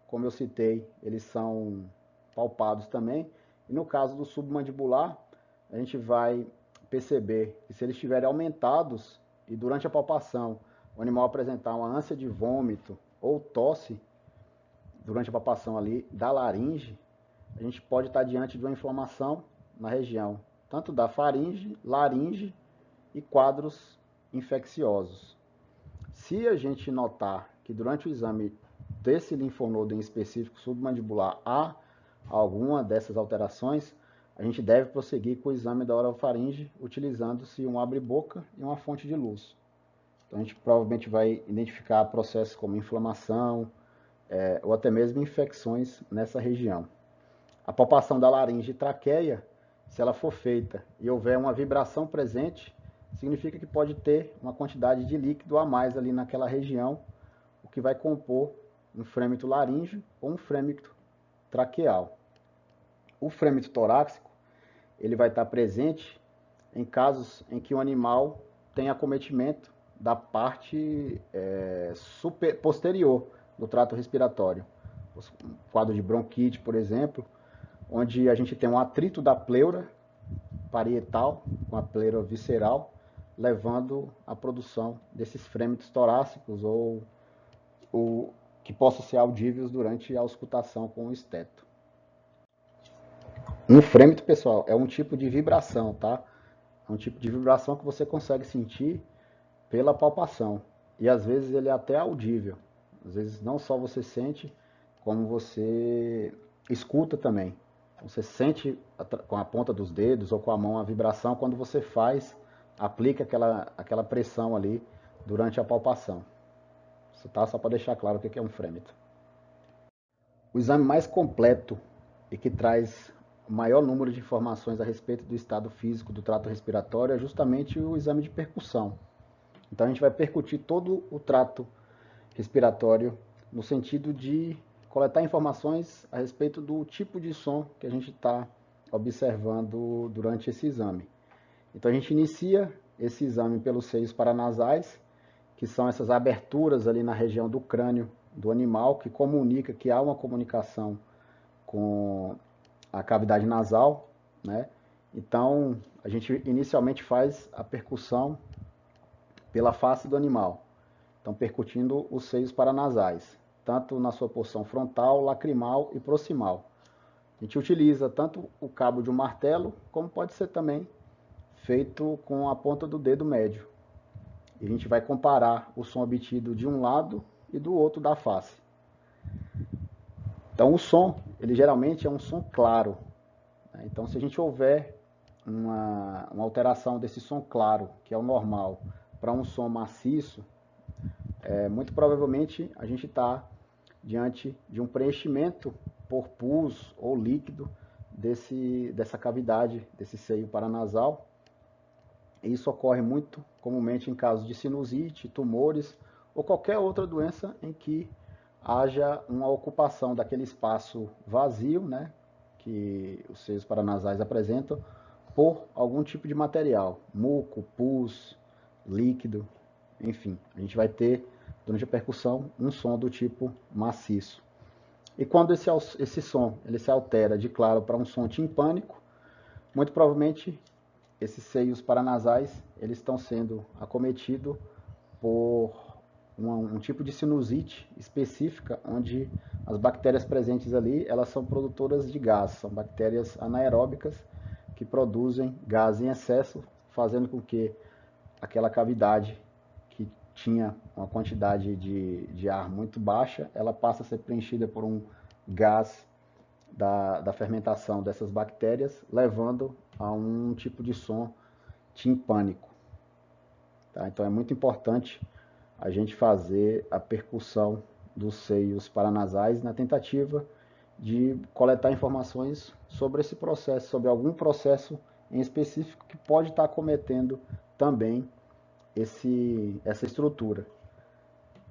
como eu citei, eles são palpados também. E no caso do submandibular, a gente vai perceber que se eles estiverem aumentados e durante a palpação o animal apresentar uma ânsia de vômito ou tosse durante a palpação ali da laringe, a gente pode estar diante de uma inflamação na região, tanto da faringe, laringe e quadros infecciosos. Se a gente notar que durante o exame desse linfonodo em específico submandibular há alguma dessas alterações, a gente deve prosseguir com o exame da orofaringe utilizando-se um abre-boca e uma fonte de luz. Então a gente provavelmente vai identificar processos como inflamação ou até mesmo infecções nessa região. A palpação da laringe e traqueia, se ela for feita e houver uma vibração presente, significa que pode ter uma quantidade de líquido a mais ali naquela região, o que vai compor um frêmito laríngeo ou um frêmito traqueal. O frêmito torácico, ele vai estar presente em casos em que o animal tem acometimento da parte posterior do trato respiratório. Quadro de bronquite, por exemplo, onde a gente tem um atrito da pleura parietal com a pleura visceral, levando à produção desses frêmitos torácicos ou que possam ser audíveis durante a auscultação com o esteto. Um frêmito, pessoal, é um tipo de vibração, tá? É um tipo de vibração que você consegue sentir pela palpação. E às vezes ele é até audível. Às vezes não só você sente, como você escuta também. Você sente com a ponta dos dedos ou com a mão a vibração quando você aplica aquela pressão ali durante a palpação. Isso tá só para deixar claro o que é um frêmito. O exame mais completo e que traz o maior número de informações a respeito do estado físico do trato respiratório é justamente o exame de percussão. Então a gente vai percutir todo o trato respiratório no sentido de coletar informações a respeito do tipo de som que a gente está observando durante esse exame. Então a gente inicia esse exame pelos seios paranasais, que são essas aberturas ali na região do crânio do animal, que comunica que há uma comunicação com a cavidade nasal, né? Então a gente inicialmente faz a percussão pela face do animal, então percutindo os seios paranasais, tanto na sua porção frontal, lacrimal e proximal. A gente utiliza tanto o cabo de um martelo, como pode ser também feito com a ponta do dedo médio. E a gente vai comparar o som obtido de um lado e do outro da face. Então o som, ele geralmente é um som claro. Então se a gente houver uma alteração desse som claro, que é o normal, para um som maciço, muito provavelmente a gente está diante de um preenchimento por pus ou líquido dessa cavidade, desse seio paranasal. Isso ocorre muito comumente em casos de sinusite, tumores ou qualquer outra doença em que haja uma ocupação daquele espaço vazio, né, que os seios paranasais apresentam, por algum tipo de material, muco, pus, líquido, enfim. A gente vai ter, durante a percussão, um som do tipo maciço. E quando esse som ele se altera de claro para um som timpânico, muito provavelmente esses seios paranasais eles estão sendo acometidos por um tipo de sinusite específica, onde as bactérias presentes ali elas são produtoras de gás, são bactérias anaeróbicas que produzem gás em excesso, fazendo com que aquela cavidade que tinha uma quantidade de ar muito baixa, ela passa a ser preenchida por um gás da fermentação dessas bactérias, levando a um tipo de som timpânico. Tá? Então é muito importante a gente fazer a percussão dos seios paranasais na tentativa de coletar informações sobre esse processo, sobre algum processo em específico que pode estar acometendo também essa estrutura.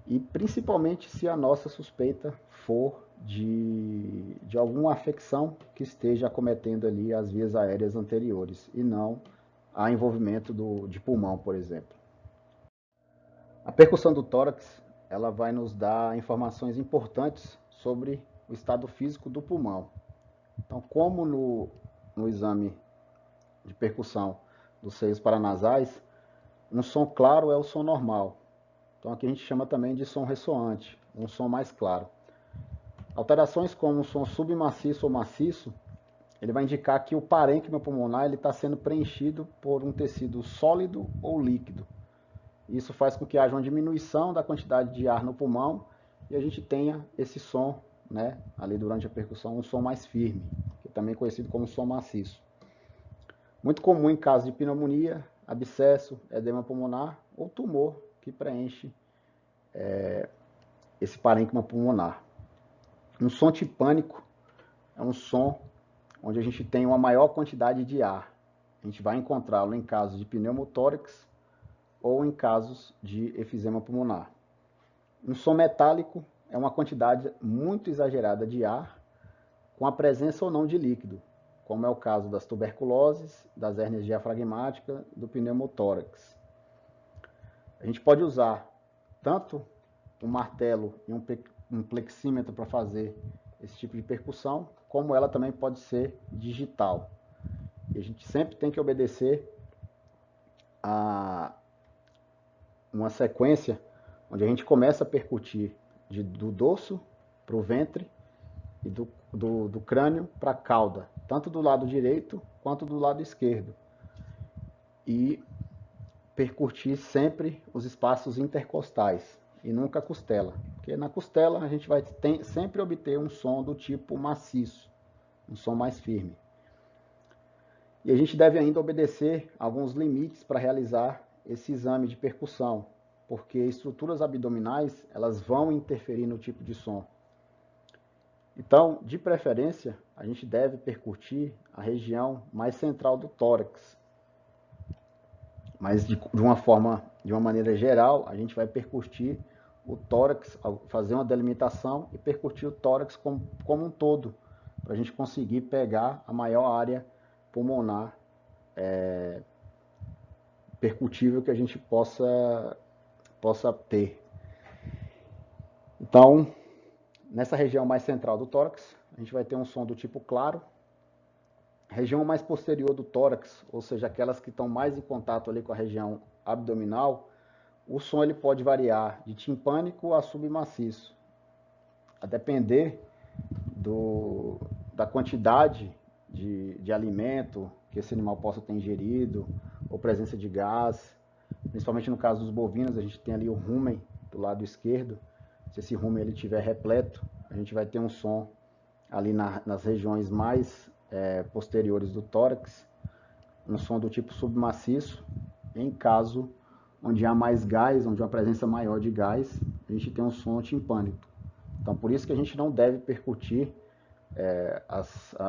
E principalmente se a nossa suspeita for de alguma afecção que esteja acometendo ali as vias aéreas anteriores e não a envolvimento de pulmão, por exemplo. A percussão do tórax ela vai nos dar informações importantes sobre o estado físico do pulmão. Então, como no exame de percussão dos seios paranasais, um som claro é o som normal. Então aqui a gente chama também de som ressoante, um som mais claro. Alterações como um som submaciço ou maciço, ele vai indicar que o parênquima pulmonar está sendo preenchido por um tecido sólido ou líquido. Isso faz com que haja uma diminuição da quantidade de ar no pulmão e a gente tenha esse som, né, ali durante a percussão, um som mais firme, que é também conhecido como som maciço. Muito comum em caso de pneumonia, abscesso, edema pulmonar ou tumor que preenche esse parênquima pulmonar. Um som timpânico é um som onde a gente tem uma maior quantidade de ar. A gente vai encontrá-lo em casos de pneumotórax ou em casos de efisema pulmonar. Um som metálico é uma quantidade muito exagerada de ar com a presença ou não de líquido, como é o caso das tuberculoses, das hérnias diafragmáticas, do pneumotórax. A gente pode usar tanto um martelo e um plexímetro para fazer esse tipo de percussão, como ela também pode ser digital. E a gente sempre tem que obedecer a uma sequência onde a gente começa a percutir do dorso para o ventre e do crânio para a cauda, tanto do lado direito quanto do lado esquerdo. E percutir sempre os espaços intercostais e nunca a costela, porque na costela a gente vai sempre obter um som do tipo maciço, um som mais firme. E a gente deve ainda obedecer alguns limites para realizar esse exame de percussão, porque estruturas abdominais elas vão interferir no tipo de som. Então, de preferência, a gente deve percutir a região mais central do tórax. Mas de uma maneira geral, a gente vai percutir o tórax, fazer uma delimitação e percutir o tórax como um todo, para a gente conseguir pegar a maior área pulmonar percutível que a gente possa ter. Então, nessa região mais central do tórax, a gente vai ter um som do tipo claro. Região mais posterior do tórax, ou seja, aquelas que estão mais em contato ali com a região abdominal, o som ele pode variar de timpânico a submaciço, a depender da quantidade de alimento que esse animal possa ter ingerido, ou presença de gás. Principalmente no caso dos bovinos, a gente tem ali o rumen do lado esquerdo. Se esse rumen ele estiver repleto, a gente vai ter um som ali nas regiões mais posteriores do tórax, um som do tipo submaciço. Em caso onde há mais gás, onde há uma presença maior de gás, a gente tem um som timpânico. Então, por isso que a gente não deve percutir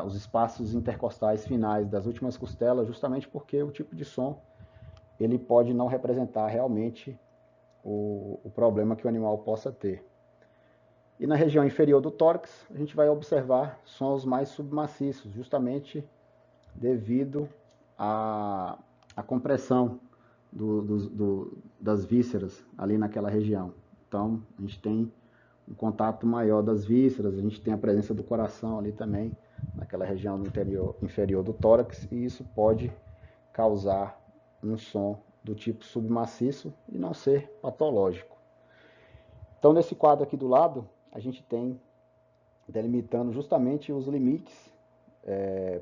os espaços intercostais finais das últimas costelas, justamente porque o tipo de som ele pode não representar realmente o problema que o animal possa ter. E na região inferior do tórax, a gente vai observar sons mais submaciços, justamente devido à compressão das vísceras ali naquela região. Então, a gente tem um contato maior das vísceras, a gente tem a presença do coração ali também, naquela região inferior do tórax, e isso pode causar um som do tipo submaciço e não ser patológico. Então, nesse quadro aqui do lado, a gente tem delimitando justamente os limites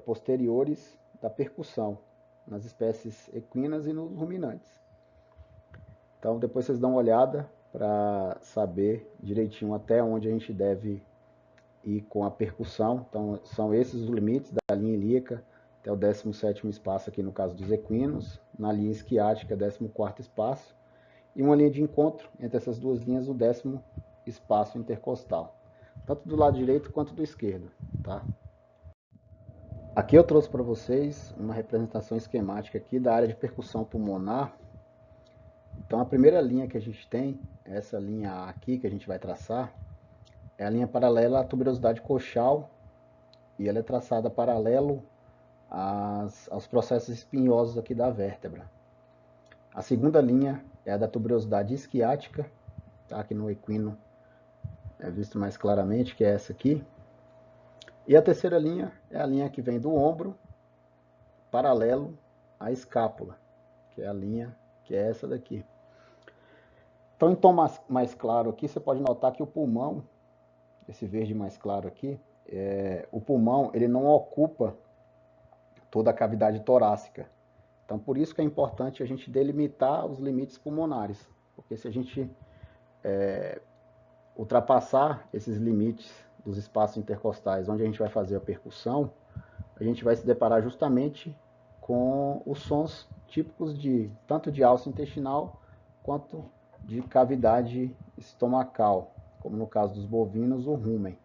posteriores da percussão nas espécies equinas e nos ruminantes. Então, depois vocês dão uma olhada para saber direitinho até onde a gente deve ir com a percussão. Então, são esses os limites da linha ilíaca até o 17º espaço aqui no caso dos equinos, na linha isquiática 14º espaço, e uma linha de encontro entre essas duas linhas, o 10º espaço intercostal, tanto do lado direito quanto do esquerdo, tá? Aqui eu trouxe para vocês uma representação esquemática aqui da área de percussão pulmonar. Então a primeira linha que a gente tem, essa linha aqui que a gente vai traçar, é a linha paralela à tuberosidade coxal, e ela é traçada paralelo aos processos espinhosos aqui da vértebra. A segunda linha é a da tuberosidade isquiática, tá? Aqui no equino é visto mais claramente, que é essa aqui. E a terceira linha é a linha que vem do ombro, paralelo à escápula. que é a linha, que é essa daqui. Então, em tom mais claro aqui, você pode notar que o pulmão, esse verde mais claro aqui, o pulmão ele não ocupa toda a cavidade torácica. Então, por isso que é importante a gente delimitar os limites pulmonares, porque se a gente ultrapassar esses limites dos espaços intercostais, onde a gente vai fazer a percussão, a gente vai se deparar justamente com os sons típicos de tanto de alça intestinal quanto de cavidade estomacal, como no caso dos bovinos, o rumen.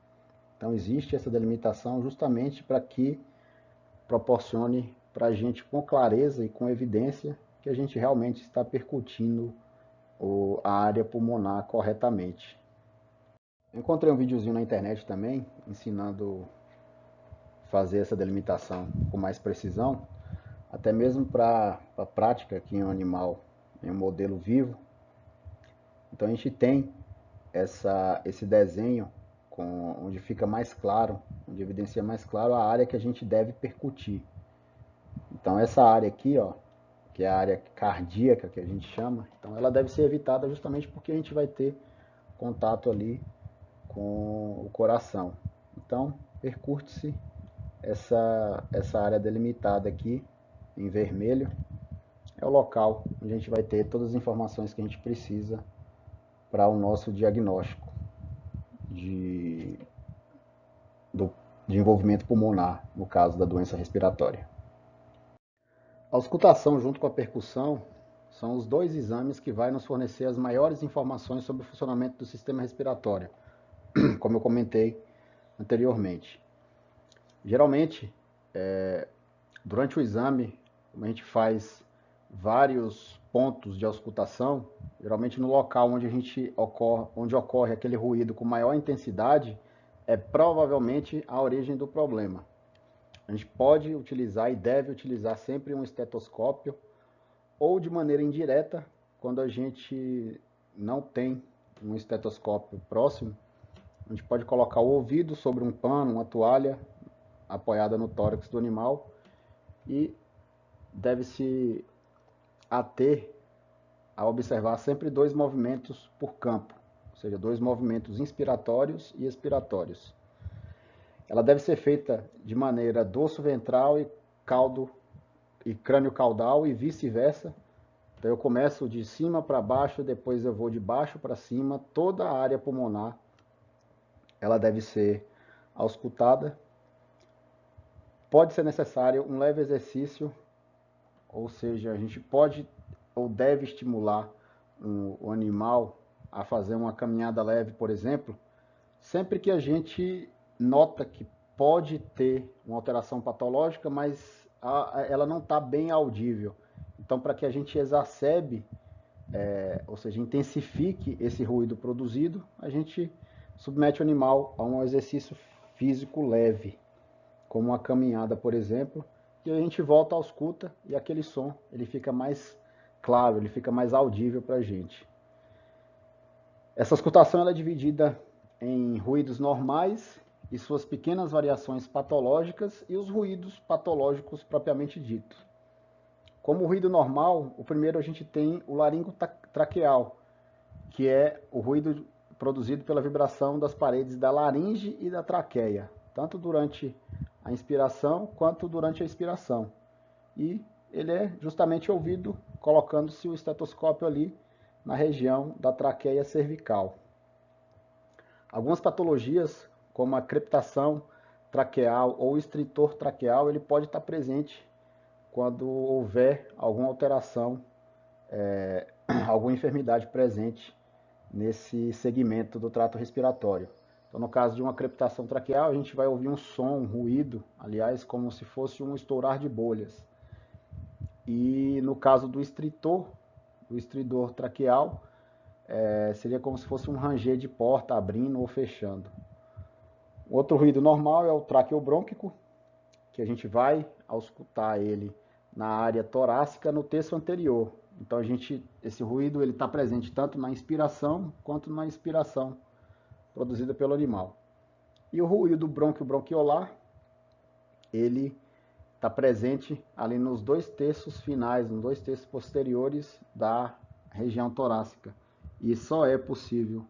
Então existe essa delimitação justamente para que proporcione para a gente com clareza e com evidência que a gente realmente está percutindo a área pulmonar corretamente. Eu encontrei um videozinho na internet também ensinando a fazer essa delimitação com mais precisão, até mesmo para a prática aqui em um animal, em um modelo vivo. Então a gente tem esse desenho onde fica mais claro, onde evidencia mais claro a área que a gente deve percutir. Então essa área aqui, ó, que é a área cardíaca que a gente chama, então ela deve ser evitada justamente porque a gente vai ter contato ali com o coração. Então percute-se essa área delimitada aqui em vermelho, é o local onde a gente vai ter todas as informações que a gente precisa para o nosso diagnóstico de envolvimento pulmonar, no caso da doença respiratória. A auscultação junto com a percussão são os dois exames que vai nos fornecer as maiores informações sobre o funcionamento do sistema respiratório, como eu comentei anteriormente. Geralmente, durante o exame, como a gente faz vários pontos de auscultação, geralmente no local onde ocorre aquele ruído com maior intensidade, é provavelmente a origem do problema. A gente pode utilizar e deve utilizar sempre um estetoscópio, ou de maneira indireta, quando a gente não tem um estetoscópio próximo, a gente pode colocar o ouvido sobre um pano, uma toalha apoiada no tórax do animal e deve-se ater a observar sempre dois movimentos por campo, ou seja, dois movimentos inspiratórios e expiratórios. Ela deve ser feita de maneira dorso ventral e crânio caudal e vice-versa. Então eu começo de cima para baixo, depois eu vou de baixo para cima, toda a área pulmonar ela deve ser auscultada. Pode ser necessário um leve exercício, ou seja, a gente pode ou deve estimular o animal a fazer uma caminhada leve, por exemplo, sempre que a gente nota que pode ter uma alteração patológica, mas ela não está bem audível. Então, para que a gente exacerbe, ou seja, intensifique esse ruído produzido, a gente submete o animal a um exercício físico leve, como uma caminhada, por exemplo, e a gente volta à ausculta e aquele som ele fica mais claro, ele fica mais audível para a gente. Essa auscultação ela é dividida em ruídos normais e suas pequenas variações patológicas e os ruídos patológicos propriamente ditos. Como ruído normal, o primeiro a gente tem o laringotraqueal, que é o ruído produzido pela vibração das paredes da laringe e da traqueia, tanto durante a inspiração quanto durante a expiração. E ele é justamente ouvido colocando-se o estetoscópio ali na região da traqueia cervical. Algumas patologias, como a crepitação traqueal ou estritor traqueal, ele pode estar presente quando houver alguma alteração, alguma enfermidade presente nesse segmento do trato respiratório. Então, no caso de uma crepitação traqueal, a gente vai ouvir um som, um ruído, aliás, como se fosse um estourar de bolhas. E no caso do estridor traqueal, seria como se fosse um ranger de porta abrindo ou fechando. Outro ruído normal é o traqueobrônquico, que a gente vai auscultar ele na área torácica no terço anterior. Então esse ruído está presente tanto na inspiração quanto na expiração produzida pelo animal. E o ruído bronquio-bronquiolar, ele está presente ali nos 2/3 finais, nos 2/3 posteriores da região torácica. E só é possível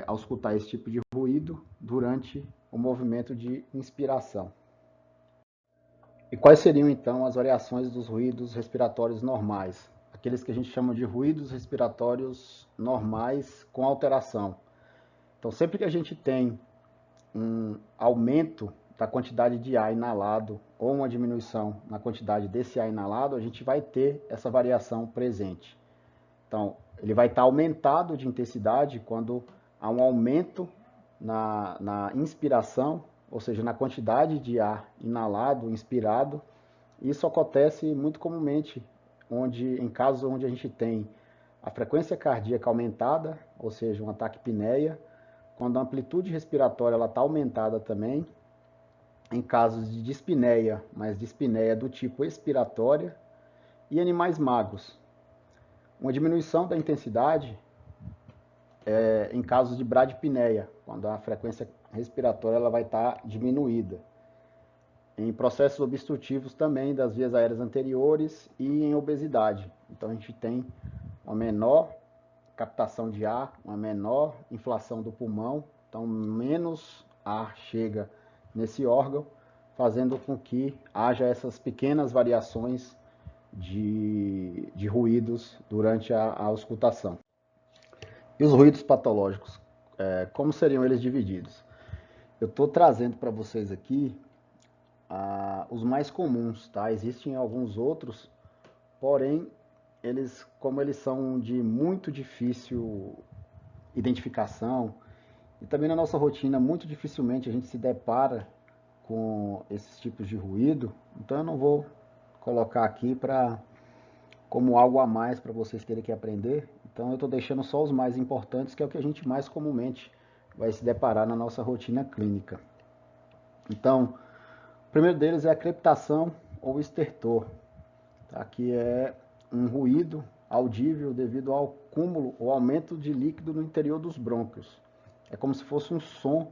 auscultar esse tipo de ruído durante o movimento de inspiração. E quais seriam então as variações dos ruídos respiratórios normais? Aqueles que a gente chama de ruídos respiratórios normais com alteração. Então, sempre que a gente tem um aumento da quantidade de ar inalado ou uma diminuição na quantidade desse ar inalado, a gente vai ter essa variação presente. Então, ele vai estar aumentado de intensidade quando há um aumento na inspiração, ou seja, na quantidade de ar inalado, inspirado. Isso acontece muito comumente em casos onde a gente tem a frequência cardíaca aumentada, ou seja, um ataque apneia, quando a amplitude respiratória está aumentada também, em casos de dispneia, mas dispneia do tipo expiratória, e animais magros. Uma diminuição da intensidade em casos de bradipneia, quando a frequência respiratória vai estar diminuída. Em processos obstrutivos também das vias aéreas anteriores e em obesidade. Então a gente tem uma menor captação de ar, uma menor inflação do pulmão, então menos ar chega nesse órgão, fazendo com que haja essas pequenas variações de ruídos durante a auscultação. E os ruídos patológicos, como seriam eles divididos? Eu estou trazendo para vocês aqui os mais comuns, tá? Existem alguns outros, porém, como eles são de muito difícil identificação, e também na nossa rotina, muito dificilmente a gente se depara com esses tipos de ruído, então eu não vou colocar aqui como algo a mais para vocês terem que aprender. Então eu estou deixando só os mais importantes, que é o que a gente mais comumente vai se deparar na nossa rotina clínica. Então, o primeiro deles é a crepitação ou estertor, tá? Que é um ruído audível devido ao cúmulo ou aumento de líquido no interior dos brônquios. É como se fosse um som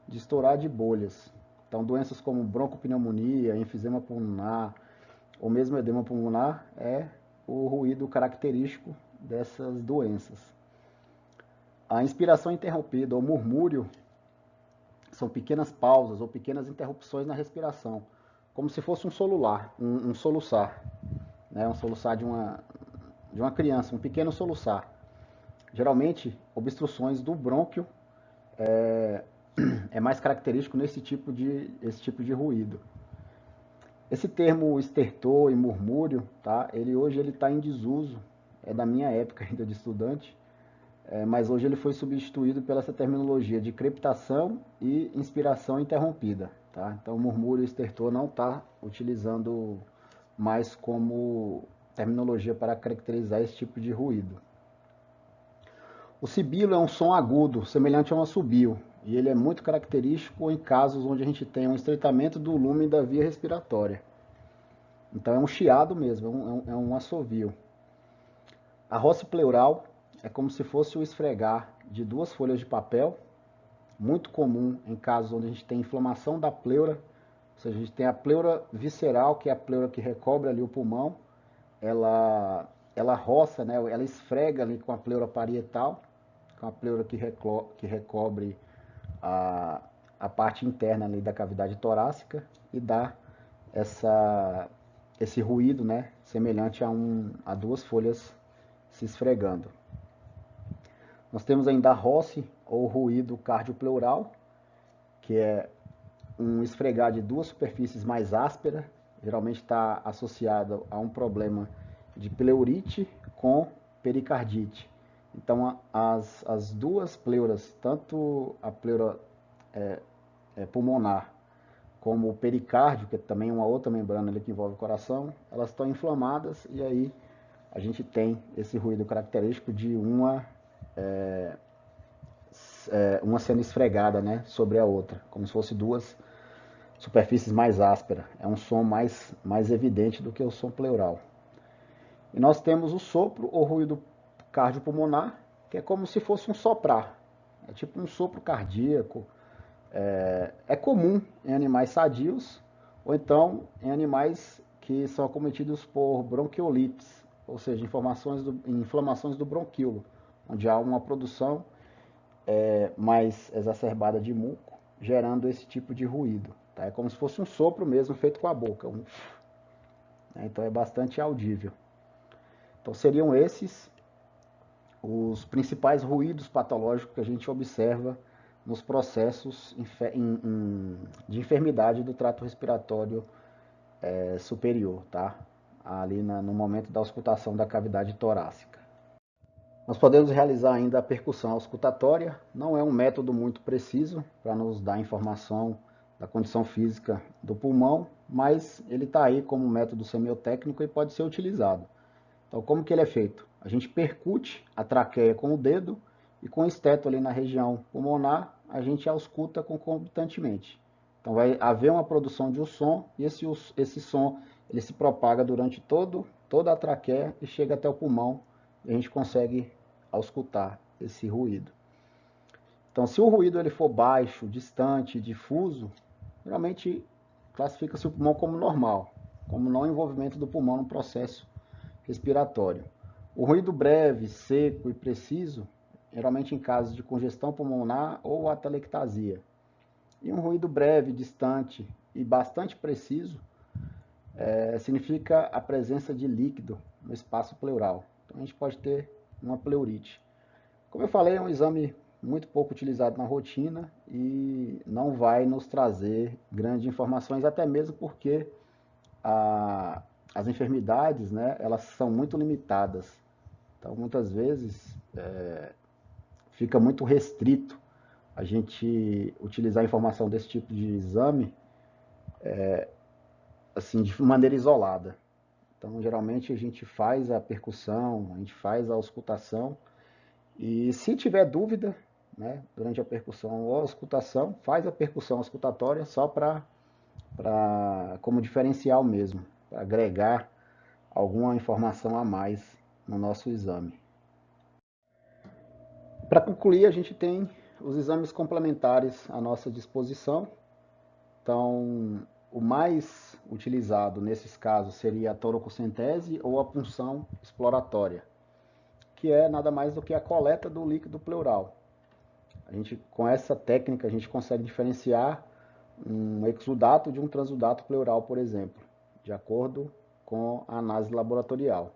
de estourar de bolhas. Então, doenças como broncopneumonia, enfisema pulmonar ou mesmo edema pulmonar é o ruído característico dessas doenças. A inspiração interrompida ou murmúrio são pequenas pausas ou pequenas interrupções na respiração, como se fosse um soluçar, né? Um soluçar de uma criança, um pequeno soluçar. Geralmente, obstruções do brônquio é mais característico esse tipo de ruído. Esse termo estertor e murmúrio, tá? Hoje ele está em desuso, é da minha época ainda de estudante, mas hoje ele foi substituído pela essa terminologia de crepitação e inspiração interrompida, tá? Então, murmúrio e estertor não está utilizando mais como terminologia para caracterizar esse tipo de ruído. O sibilo é um som agudo, semelhante a um assobio, e ele é muito característico em casos onde a gente tem um estreitamento do lumen da via respiratória. Então é um chiado mesmo, é um assovio. A roce pleural é como se fosse o esfregar de duas folhas de papel, muito comum em casos onde a gente tem inflamação da pleura, ou seja, a gente tem a pleura visceral, que é a pleura que recobre ali o pulmão, ela roça, né, ela esfrega ali com a pleura parietal, com a pleura que recobre a parte interna ali da cavidade torácica e dá esse ruído, né, semelhante a duas folhas se esfregando. Nós temos ainda a roce, ou ruído cardiopleural, que é um esfregar de duas superfícies mais ásperas, geralmente está associado a um problema de pleurite com pericardite. Então, as duas pleuras, tanto a pleura pulmonar como o pericárdio, que é também uma outra membrana ali que envolve o coração, elas estão inflamadas e aí a gente tem esse ruído característico de uma sendo esfregada, né, sobre a outra, como se fosse duas superfícies mais ásperas. É um som mais evidente do que o som pleural. E nós temos o sopro ou ruído cardiopulmonar, que é como se fosse um soprar. É tipo um sopro cardíaco. É comum em animais sadios ou então em animais que são acometidos por bronquiolites, ou seja, inflamações do bronquíolo, onde há uma produção mais exacerbada de muco, gerando esse tipo de ruído. Tá? É como se fosse um sopro mesmo feito com a boca, né? Então é bastante audível. Então seriam esses os principais ruídos patológicos que a gente observa nos processos de enfermidade do trato respiratório superior, tá? Ali no momento da auscultação da cavidade torácica. Nós podemos realizar ainda a percussão auscultatória, não é um método muito preciso para nos dar informação da condição física do pulmão, mas ele está aí como método semiotécnico e pode ser utilizado. Então, como que ele é feito? A gente percute a traqueia com o dedo e com o esteto ali na região pulmonar, a gente ausculta concomitantemente. Então, vai haver uma produção de um som e esse som ele se propaga durante toda a traqueia e chega até o pulmão e a gente consegue auscultar esse ruído. Então, se o ruído ele for baixo, distante, difuso, geralmente classifica-se o pulmão como normal, como não envolvimento do pulmão no processo respiratório. O ruído breve, seco e preciso, geralmente em casos de congestão pulmonar ou atelectasia. E um ruído breve, distante e bastante preciso significa a presença de líquido no espaço pleural. Então a gente pode ter uma pleurite. Como eu falei, é um exame muito pouco utilizado na rotina e não vai nos trazer grandes informações, até mesmo porque as enfermidades, né, elas são muito limitadas. Então, muitas vezes, fica muito restrito a gente utilizar a informação desse tipo de exame assim, de maneira isolada. Então, geralmente, a gente faz a percussão, a gente faz a auscultação, e se tiver dúvida, né, durante a percussão ou a auscultação, faz a percussão auscultatória só como diferencial mesmo, para agregar alguma informação a mais no nosso exame. Para concluir, a gente tem os exames complementares à nossa disposição. Então, o mais utilizado nesses casos seria a toracocentese ou a punção exploratória, que é nada mais do que a coleta do líquido pleural. Com essa técnica, a gente consegue diferenciar um exudato de um transudato pleural, por exemplo, de acordo com a análise laboratorial.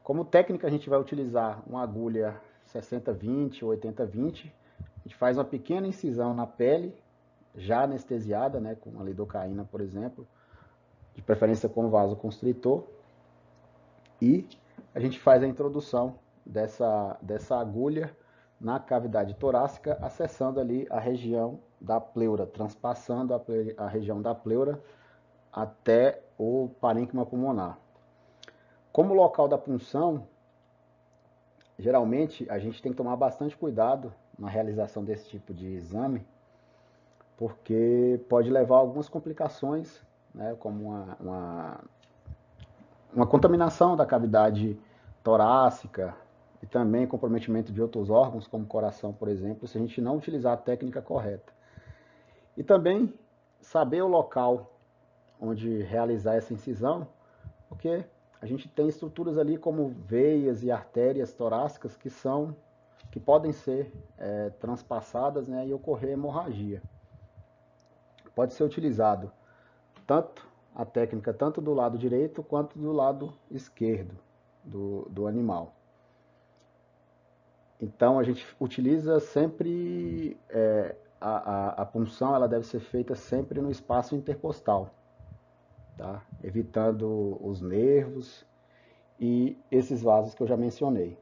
Como técnica, a gente vai utilizar uma agulha 60-20 ou 80-20. A gente faz uma pequena incisão na pele, já anestesiada, né, com a lidocaína, por exemplo, de preferência com vasoconstritor. E a gente faz a introdução dessa agulha na cavidade torácica, acessando ali a região da pleura, transpassando a região da pleura até o parênquima pulmonar. Como local da punção, geralmente a gente tem que tomar bastante cuidado na realização desse tipo de exame, porque pode levar a algumas complicações, né, como uma contaminação da cavidade torácica e também comprometimento de outros órgãos, como o coração, por exemplo, se a gente não utilizar a técnica correta. E também saber o local onde realizar essa incisão, porque a gente tem estruturas ali como veias e artérias torácicas que podem ser transpassadas, né, e ocorrer hemorragia. Pode ser utilizado a técnica tanto do lado direito quanto do lado esquerdo do animal. Então a gente utiliza sempre a punção, ela deve ser feita sempre no espaço intercostal, tá? Evitando os nervos e esses vasos que eu já mencionei.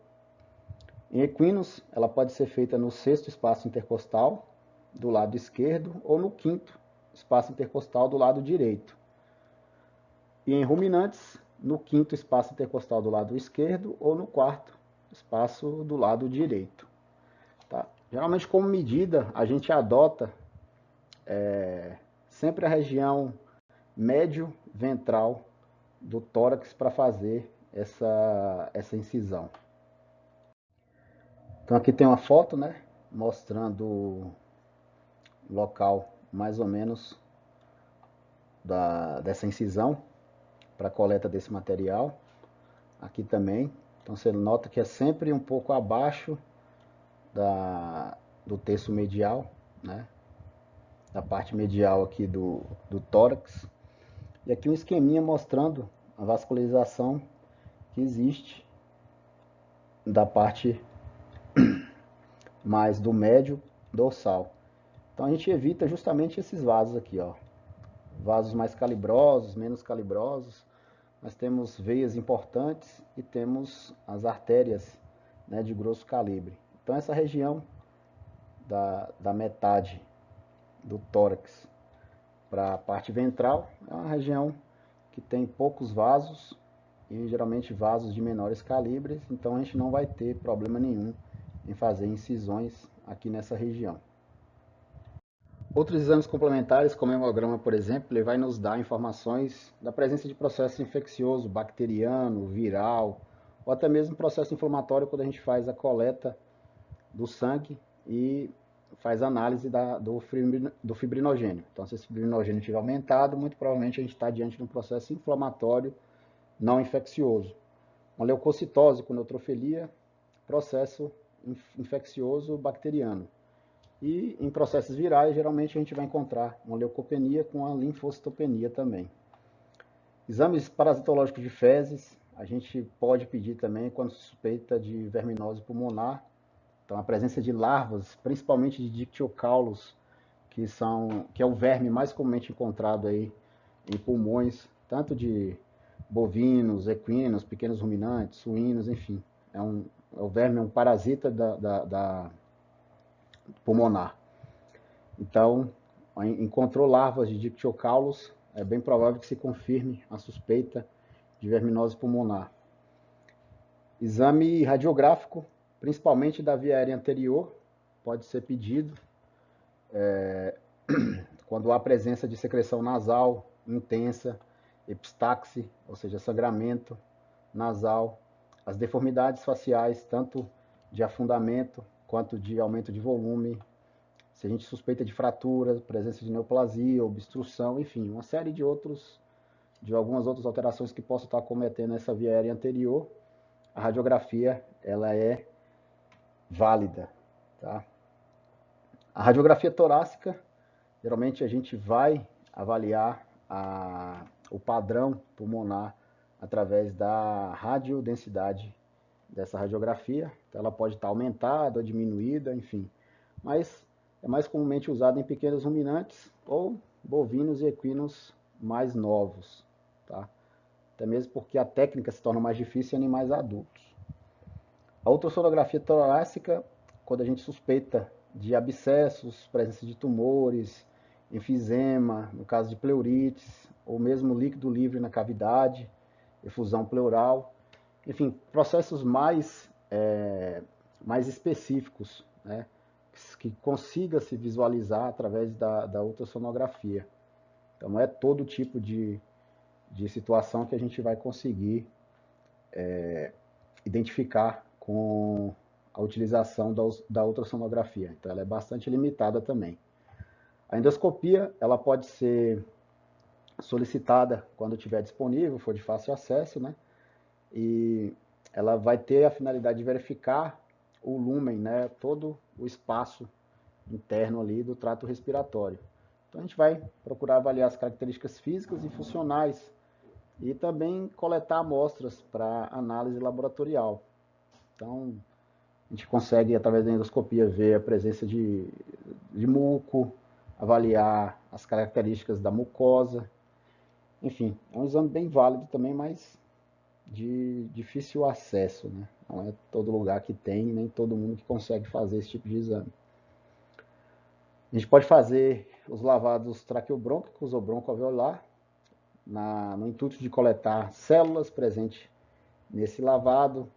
Em equinos, ela pode ser feita no sexto espaço intercostal, do lado esquerdo, ou no quinto espaço intercostal, do lado direito. E em ruminantes, no quinto espaço intercostal do lado esquerdo, ou no quarto espaço do lado direito. Tá? Geralmente, como medida, a gente adota sempre a região médio-ventral do tórax para fazer essa incisão. Então aqui tem uma foto, né, mostrando o local mais ou menos dessa incisão para a coleta desse material. Aqui também. Então você nota que é sempre um pouco abaixo do terço medial, né? Da parte medial aqui do tórax. E aqui um esqueminha mostrando a vascularização que existe da parte mais do médio dorsal. Então a gente evita justamente esses vasos aqui, ó. Vasos mais calibrosos, menos calibrosos. Nós temos veias importantes e temos as artérias, né, de grosso calibre. Então essa região da metade do tórax para a parte ventral é uma região que tem poucos vasos e geralmente vasos de menores calibres, então a gente não vai ter problema nenhum em fazer incisões aqui nessa região. Outros exames complementares, como o hemograma, por exemplo, ele vai nos dar informações da presença de processo infeccioso, bacteriano, viral, ou até mesmo processo inflamatório quando a gente faz a coleta do sangue e faz análise do fibrinogênio. Então, se esse fibrinogênio estiver aumentado, muito provavelmente a gente está diante de um processo inflamatório não infeccioso. Uma leucocitose com neutrofilia, processo infeccioso bacteriano. E em processos virais, geralmente a gente vai encontrar uma leucopenia com a linfocitopenia também. Exames parasitológicos de fezes, a gente pode pedir também quando suspeita de verminose pulmonar. Então a presença de larvas, principalmente de Dictyocaulus, que é o verme mais comumente encontrado aí em pulmões, tanto de bovinos, equinos, pequenos ruminantes, suínos, enfim. O verme é um parasita da pulmonar. Então, encontrou larvas de Dictyocaulus, é bem provável que se confirme a suspeita de verminose pulmonar. Exame radiográfico, principalmente da via aérea anterior, pode ser pedido quando há presença de secreção nasal intensa, epistaxe, ou seja, sangramento nasal, as deformidades faciais, tanto de afundamento quanto de aumento de volume, se a gente suspeita de fratura, presença de neoplasia, obstrução, enfim, uma série de algumas outras alterações que possam estar cometendo essa via aérea anterior, a radiografia ela é válida, tá? A radiografia torácica, geralmente a gente vai avaliar o padrão pulmonar através da radiodensidade dessa radiografia. Então, ela pode estar aumentada ou diminuída, enfim. Mas é mais comumente usada em pequenos ruminantes ou bovinos e equinos mais novos, tá? Até mesmo porque a técnica se torna mais difícil em animais adultos. A ultrassonografia torácica, quando a gente suspeita de abscessos, presença de tumores, enfisema, no caso de pleurites, ou mesmo líquido livre na cavidade, efusão pleural, enfim, processos mais específicos, né, que consiga se visualizar através da ultrassonografia. Então não é todo tipo de situação que a gente vai conseguir identificar com a utilização da ultrassonografia. Então ela é bastante limitada também. A endoscopia ela pode ser solicitada quando estiver disponível, for de fácil acesso, né? E ela vai ter a finalidade de verificar o lúmen, né? Todo o espaço interno ali do trato respiratório. Então a gente vai procurar avaliar as características físicas e funcionais e também coletar amostras para análise laboratorial. Então a gente consegue, através da endoscopia, ver a presença de muco, avaliar as características da mucosa. Enfim, é um exame bem válido também, mas de difícil acesso, né? Não é todo lugar que tem, nem todo mundo que consegue fazer esse tipo de exame. A gente pode fazer os lavados traqueobrônquicos ou broncoalveolar, no intuito de coletar células presentes nesse lavado,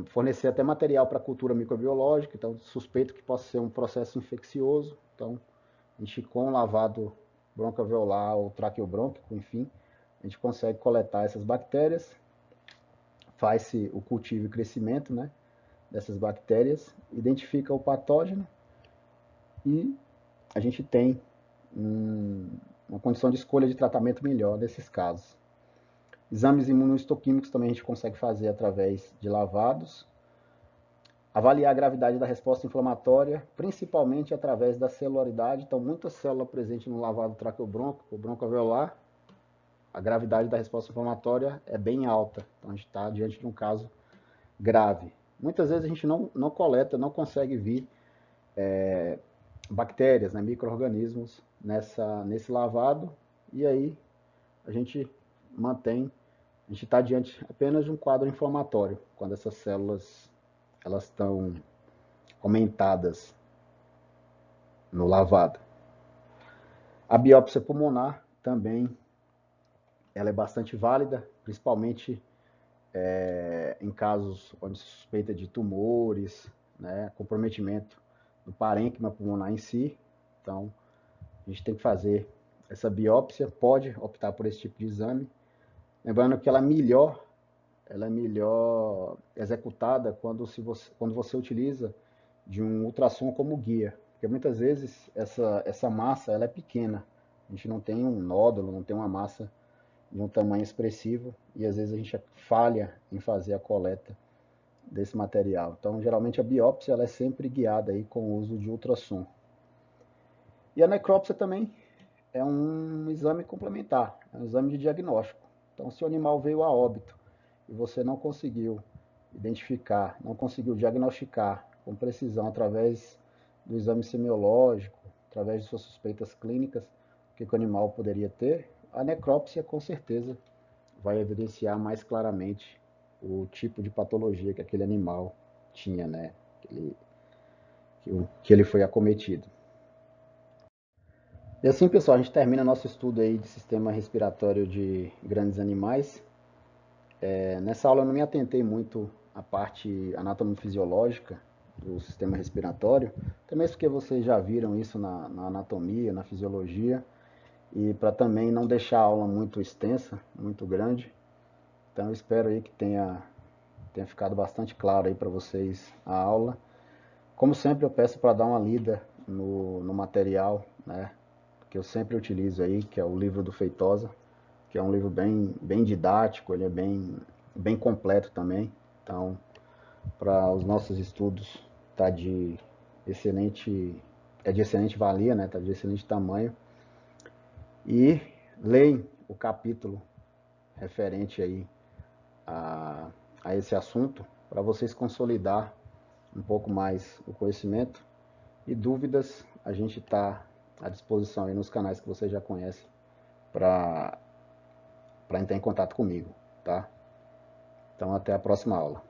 fornecer até material para cultura microbiológica, então suspeito que possa ser um processo infeccioso, então a gente com lavado broncoalveolar ou traqueobrônquico, enfim, a gente consegue coletar essas bactérias, faz-se o cultivo e crescimento, né, dessas bactérias, identifica o patógeno e a gente tem uma condição de escolha de tratamento melhor nesses casos. Exames imunohistoquímicos também a gente consegue fazer através de lavados. Avaliar a gravidade da resposta inflamatória, principalmente através da celularidade. Então, muita célula presente no lavado traqueobronco, broncoalveolar, a gravidade da resposta inflamatória é bem alta. Então, a gente está diante de um caso grave. Muitas vezes a gente não coleta, não consegue ver bactérias, né, micro-organismos nesse lavado, e aí a gente está diante apenas de um quadro inflamatório, quando essas células elas estão aumentadas no lavado. A biópsia pulmonar também ela é bastante válida, principalmente em casos onde se suspeita de tumores, né, comprometimento do parênquima pulmonar em si. Então, a gente tem que fazer essa biópsia, pode optar por esse tipo de exame. Lembrando que ela é melhor executada quando você utiliza de um ultrassom como guia. Porque muitas vezes essa massa ela é pequena. A gente não tem um nódulo, não tem uma massa de um tamanho expressivo e às vezes a gente falha em fazer a coleta desse material. Então, geralmente a biópsia ela é sempre guiada aí com o uso de ultrassom. E a necrópsia também é um exame complementar, é um exame de diagnóstico. Então, se o animal veio a óbito e você não conseguiu identificar, não conseguiu diagnosticar com precisão através do exame semiológico, através de suas suspeitas clínicas, o que o animal poderia ter, a necrópsia com certeza vai evidenciar mais claramente o tipo de patologia que aquele animal tinha, né? Que ele foi acometido. E assim, pessoal, a gente termina nosso estudo aí de sistema respiratório de grandes animais. Nessa aula eu não me atentei muito à parte anatomofisiológica do sistema respiratório, também porque vocês já viram isso na anatomia, na fisiologia, e para também não deixar a aula muito extensa, muito grande. Então eu espero aí que tenha ficado bastante claro aí para vocês a aula. Como sempre eu peço para dar uma lida no material, né, que eu sempre utilizo aí, que é o livro do Feitosa, que é um livro bem didático, ele é bem completo também. Então, para os nossos estudos, tá de excelente valia, né? Tá de excelente tamanho. E leem o capítulo referente aí a esse assunto para vocês consolidar um pouco mais o conhecimento. E dúvidas, a gente está à disposição aí nos canais que vocês já conhecem para entrar em contato comigo, tá? Então até a próxima aula.